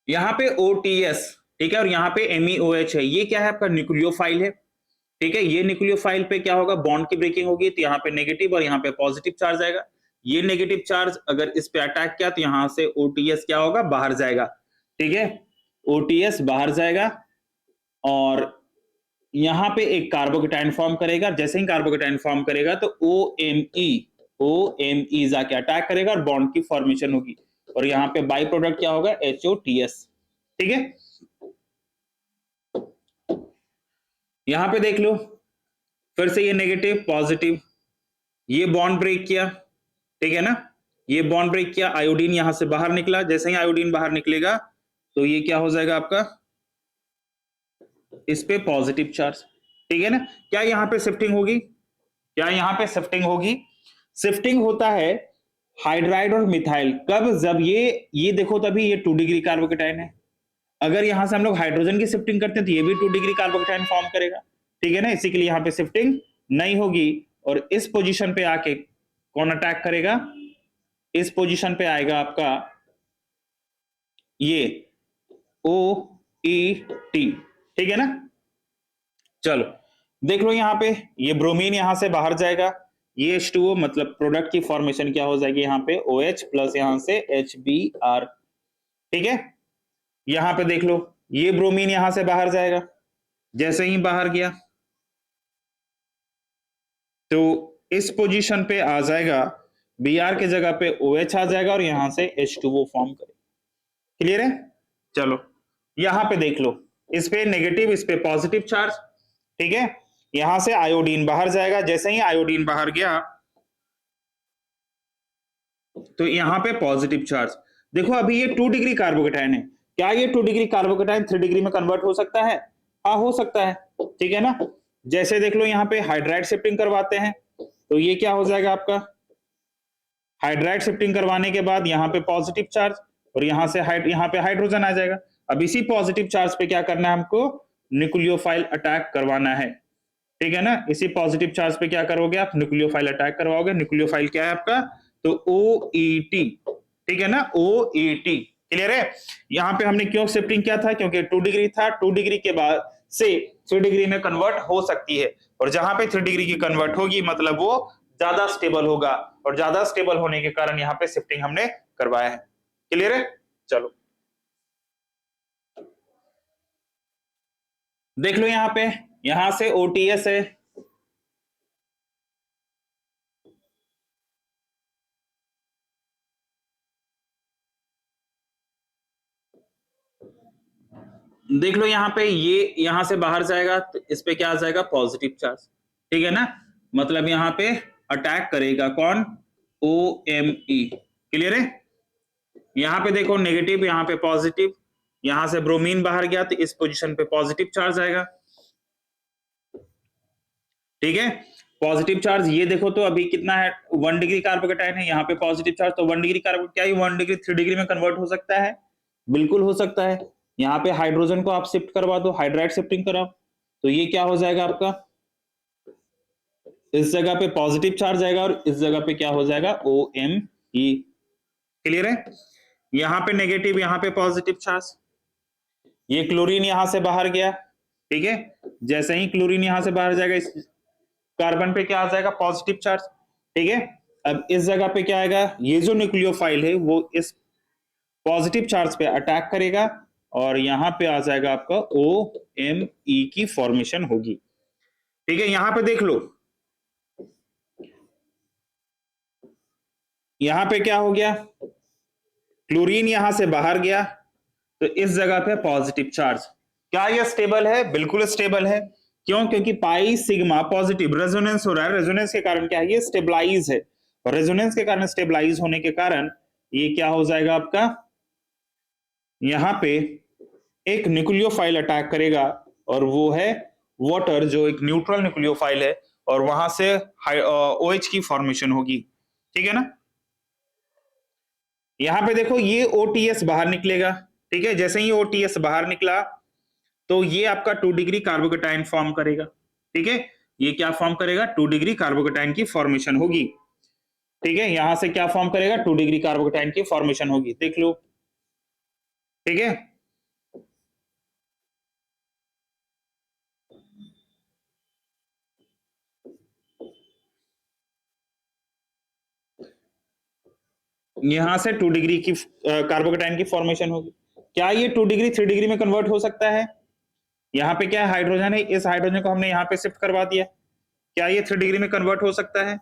यहाँ पे OTS, ठीक है, और यहाँ पे MEOH है, ये क्या है आपका, न्यूक्लियोफाइल है। ठीक है, ये न्यूक्लियोफाइल पे क्या होगा, बॉन्ड की ब्रेकिंग होगी तो यहाँ पे नेगेटिव और यहाँ पे पॉजिटिव चार्ज आएगा। ये नेगेटिव चार्ज अगर इस पे अटैक किया तो यहाँ से OTS क्या होगा, बाहर जाएगा। ठीक है, OTS बाहर जाएगा और यहाँ पे एक कार्बोकेटाइन फॉर्म करेगा। जैसे ही कार्बोकेटाइन फॉर्म करेगा तो OMe जाके अटैक करेगा और बॉन्ड की फॉर्मेशन होगी और यहाँ पे बाई प्रोडक्ट क्या होगा, HOTS। ठीक है, यहां पे देख लो फिर से ये नेगेटिव पॉजिटिव, ये बॉन्ड ब्रेक किया। ठीक है ना, ये बॉन्ड ब्रेक किया, आयोडीन यहां से बाहर निकला। जैसे ही आयोडीन बाहर निकलेगा तो ये क्या हो जाएगा आपका, इस पे पॉजिटिव चार्ज। ठीक है ना, क्या यहां पे शिफ्टिंग होगी, क्या यहां पे शिफ्टिंग होगी, शिफ्टिंग होता है हाइड्राइड और मिथाइल कब, जब ये देखो तभी ये 2 डिग्री कार्बोकेटाइन है। अगर यहां से हम लोग हाइड्रोजन की शिफ्टिंग करते हैं तो ये भी 2 डिग्री कार्बोकेटाइन फॉर्म करेगा। ठीक है ना, इसी के लिए यहां पे शिफ्टिंग नहीं होगी और इस पोजीशन पे आके कौन अटैक करेगा, इस पोजीशन पे आएगा आपका ये OET। ठीक है ना, चलो देख लो यहाँ पे ये ब्रोमीन यहां से बाहर जाएगा, ये H2O, मतलब प्रोडक्ट की फॉर्मेशन क्या हो जाएगी यहाँ पे, OH प्लस यहां से HBr। ठीक है, यहां पे देख लो ये ब्रोमीन यहां से बाहर जाएगा, जैसे ही बाहर गया तो इस पोजीशन पे आ जाएगा, Br के जगह पे OH आ जाएगा और यहां से H2O फॉर्म करेगा। क्लियर है? चलो यहां पे देख लो, इस पे नेगेटिव इस पे पॉजिटिव चार्ज। ठीक है, यहां से आयोडीन बाहर जाएगा, जैसे ही आयोडीन बाहर गया तो यहां पे पॉजिटिव चार्ज। देखो अभी ये 2 डिग्री कार्बोकेटाइन है, क्या ये 2 डिग्री कार्बोकेटाइन 3 डिग्री में कन्वर्ट हो सकता है? हाँ हो सकता है। ठीक है ना, जैसे देख लो यहाँ पे हाइड्राइड शिफ्टिंग करवाते हैं तो ये क्या हो जाएगा आपका, हाइड्राइड शिफ्टिंग करवाने के बाद यहाँ पे पॉजिटिव चार्ज और यहाँ से यहाँ पे हाइड्रोजन आ जाएगा। अब इसी पॉजिटिव चार्ज पे क्या करना है हमको, न्यूक्लियोफाइल अटैक करवाना है। ठीक है ना, इसी पॉजिटिव चार्ज पे क्या करोगे आप, न्यूक्लियोफाइल अटैक करवाओगे। न्यूक्लियोफाइल क्या है आपका, तो OET। ठीक है ना, OET। क्लियर है? यहाँ पे हमने क्यों शिफ्टिंग किया था, क्योंकि 2 डिग्री था, 2 डिग्री के बाद से 3 डिग्री में कन्वर्ट हो सकती है और जहां पे 3 डिग्री की कन्वर्ट होगी मतलब वो ज्यादा स्टेबल होगा और ज्यादा स्टेबल होने के कारण यहाँ पे शिफ्टिंग हमने करवाया है। क्लियर है? चलो देख लो यहाँ पे, यहां से OTS है, देख लो यहाँ पे ये यहां से बाहर जाएगा तो इस पे क्या आ जाएगा, पॉजिटिव चार्ज। ठीक है ना, मतलब यहाँ पे अटैक करेगा कौन, OMe। क्लियर है? यहां पे देखो नेगेटिव, यहां पे पॉजिटिव, यहां से ब्रोमीन बाहर गया तो इस पोजीशन पे पॉजिटिव चार्ज आएगा। ठीक है, पॉजिटिव चार्ज ये देखो तो अभी कितना है 1 डिग्री कार्बोकेटाइन है, यहाँ पे पॉजिटिव चार्ज तो 1 डिग्री कार्बो, क्या ये 1 डिग्री 3 डिग्री में कन्वर्ट हो सकता है? बिल्कुल हो सकता है। यहाँ पे हाइड्रोजन को आप शिफ्ट करवा दो, हाइड्राइड शिफ्टिंग कराओ तो ये क्या हो जाएगा आपका, इस जगह पे पॉजिटिव चार्ज आएगा और इस जगह पे क्या हो जाएगा OMe। क्लियर है? यहाँ पे नेगेटिव, यहाँ पे पॉजिटिव चार्ज, ये क्लोरीन यहां से बाहर गया। ठीक है, जैसे ही क्लोरीन यहां से बाहर जाएगा इस कार्बन पे क्या आ जाएगा, पॉजिटिव चार्ज। ठीक है, अब इस जगह पे क्या आएगा, ये जो न्यूक्लियोफाइल है वो इस पॉजिटिव चार्ज पे अटैक करेगा और यहां पे आ जाएगा आपका OMe की फॉर्मेशन होगी। ठीक है, यहां पे देख लो, यहां पे क्या हो गया, क्लोरीन यहां से बाहर गया तो इस जगह पे पॉजिटिव चार्ज। क्या यह स्टेबल है? बिल्कुल स्टेबल है। क्यों? क्योंकि पाई सिग्मा पॉजिटिव, रेजोनेंस हो रहा है, रेजोनेंस के कारण क्या है, ये स्टेबलाइज है और रेजोनेंस के कारण, स्टेबलाइज होने के कारण ये क्या हो जाएगा आपका, यहां पे एक न्यूक्लियोफाइल अटैक करेगा और वो है वाटर, जो एक न्यूट्रल न्यूक्लियोफाइल है और वहां से OH की फॉर्मेशन होगी। ठीक है ना, यहां पे देखो ये OTS बाहर निकलेगा। ठीक है, जैसे ही OTS बाहर निकला तो ये आपका 2 डिग्री कार्बोकेटाइन फॉर्म करेगा। ठीक है, ये क्या फॉर्म करेगा, 2 डिग्री कार्बोकेटाइन की फॉर्मेशन होगी। ठीक है, यहां से क्या फॉर्म करेगा, 2 डिग्री कार्बोकेटाइन की फॉर्मेशन होगी, देख लो। ठीक है, यहां से 2 डिग्री की कार्बोकेटाइन की फॉर्मेशन होगी। क्या ये 2 डिग्री 3 डिग्री में कन्वर्ट हो सकता है? यहाँ पे क्या है, हाइड्रोजन है, इस हाइड्रोजन को हमने यहाँ पे शिफ्ट करवा दिया, क्या ये 3 डिग्री में कन्वर्ट हो सकता है?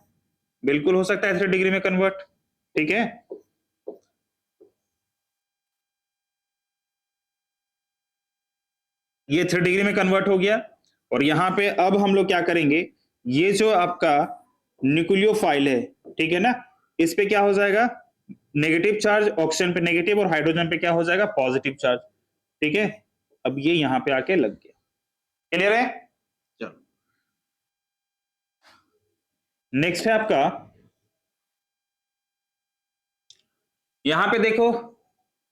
बिल्कुल हो सकता है 3 डिग्री में कन्वर्ट। ठीक है, ये 3 डिग्री में कन्वर्ट हो गया और यहां पे अब हम लोग क्या करेंगे, ये जो आपका न्यूक्लियोफाइल है, ठीक है ना, इस पे क्या हो जाएगा, नेगेटिव चार्ज, ऑक्सीजन पे नेगेटिव और हाइड्रोजन पे क्या हो जाएगा, पॉजिटिव चार्ज। ठीक है, अब ये यहां पे आके लग गया। क्लियर है? चलो नेक्स्ट है आपका, यहां पे देखो,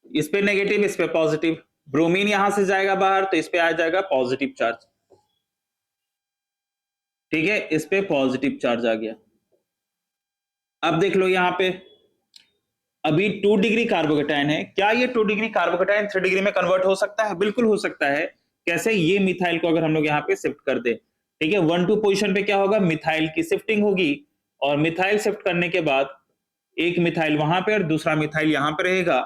इस पे नेगेटिव, इस पे पॉजिटिव, ब्रोमीन यहां से जाएगा बाहर तो इस पे आ जाएगा पॉजिटिव चार्ज। ठीक है, इस पे पॉजिटिव चार्ज आ गया। अब देख लो यहां पे अभी 2 डिग्री कार्बोकेटाइन है, क्या ये 2 डिग्री कार्बोकेटाइन 3 डिग्री में कन्वर्ट हो सकता है? बिल्कुल हो सकता है। कैसे? ये मिथाइल को अगर हम लोग यहाँ पे शिफ्ट कर दे, ठीक है, 1-2 पोजीशन पे क्या होगा, मिथाइल की शिफ्टिंग होगी और मिथाइल शिफ्ट करने के बाद एक मिथाइल वहां पे और दूसरा मिथाइल यहाँ पे रहेगा।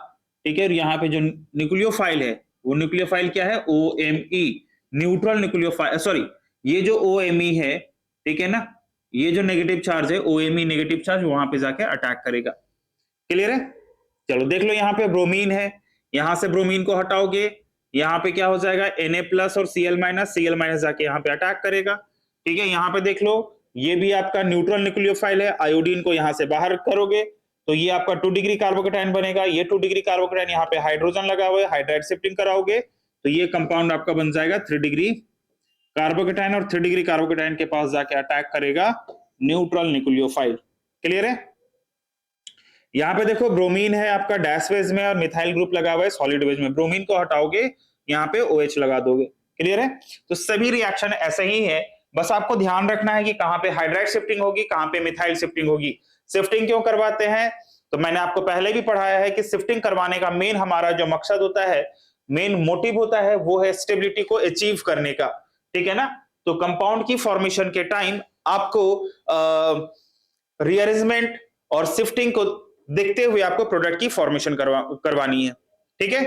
ठीक है, और यहाँ पे जो न्यूक्लियोफाइल है वो न्यूक्लियोफाइल क्या है, OMe, न्यूट्रल न्यूक्लियोफाइल, सॉरी, ये जो OMe है, ठीक है ना, ये जो नेगेटिव चार्ज है OMe नेगेटिव चार्ज वहां पे जाके अटैक करेगा। क्लियर है? चलो देख लो, यहाँ पे ब्रोमीन है, यहां से ब्रोमीन को हटाओगे, यहाँ पे क्या हो जाएगा, Na+ और Cl- जाके यहाँ पे अटैक करेगा। ठीक है, यहाँ पे देख लो, ये भी आपका न्यूट्रल न्यूक्लियोफाइल है, आयोडीन को यहाँ से बाहर करोगे तो ये आपका 2 डिग्री कार्बोकेटाइन बनेगा। ये 2 डिग्री कार्बोकेटाइन, यहाँ पे हाइड्रोजन लगा हुआ है, हाइड्राइड शिफ्टिंग कराओगे तो ये कंपाउंड आपका बन जाएगा 3 डिग्री कार्बोकेटाइन और 3 डिग्री कार्बोकेटाइन के पास जाके अटैक करेगा न्यूट्रल न्यूक्लियोफाइल। क्लियर है? यहाँ पे देखो ब्रोमीन है आपका डैश फेज में और मिथाइल ग्रुप लगा हुआ है सॉलिड फेज में, ब्रोमीन को हटाओगे यहाँ पे OH लगा दोगे। क्लियर है? तो सभी रिएक्शन ऐसे ही है, बस आपको ध्यान रखना है कि कहाँ पे हाइड्राइड शिफ्टिंग होगी, कहाँ पे मिथाइल शिफ्टिंग होगी। शिफ्टिंग क्यों करवाते हैं? तो मैंने आपको पहले भी पढ़ाया है कि शिफ्टिंग करवाने का मेन हमारा जो मकसद होता है, मेन मोटिव होता है, वो है स्टेबिलिटी को अचीव करने का। ठीक है ना, तो कंपाउंड की फॉर्मेशन के टाइम आपको रीअरेंजमेंट और शिफ्टिंग को देखते हुए आपको प्रोडक्ट की फॉर्मेशन करवानी है। ठीक है,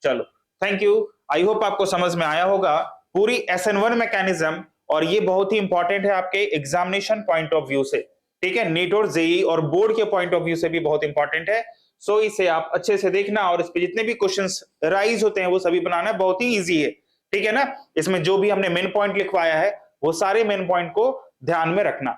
चलो थैंक यू, आई होप आपको समझ में आया होगा पूरी SN1 मैकेनिज्म, और ये बहुत ही इंपॉर्टेंट है आपके एग्जामिनेशन पॉइंट ऑफ व्यू से। ठीक है, नीट और जेई और बोर्ड के पॉइंट ऑफ व्यू से भी बहुत इंपॉर्टेंट है। सो इसे आप अच्छे से देखना और इस पे जितने भी क्वेश्चंस राइज होते हैं वो सभी बनाना बहुत ही इजी है। ठीक है ना, इसमें जो भी हमने मेन पॉइंट लिखवाया है वो सारे मेन पॉइंट को ध्यान में रखना।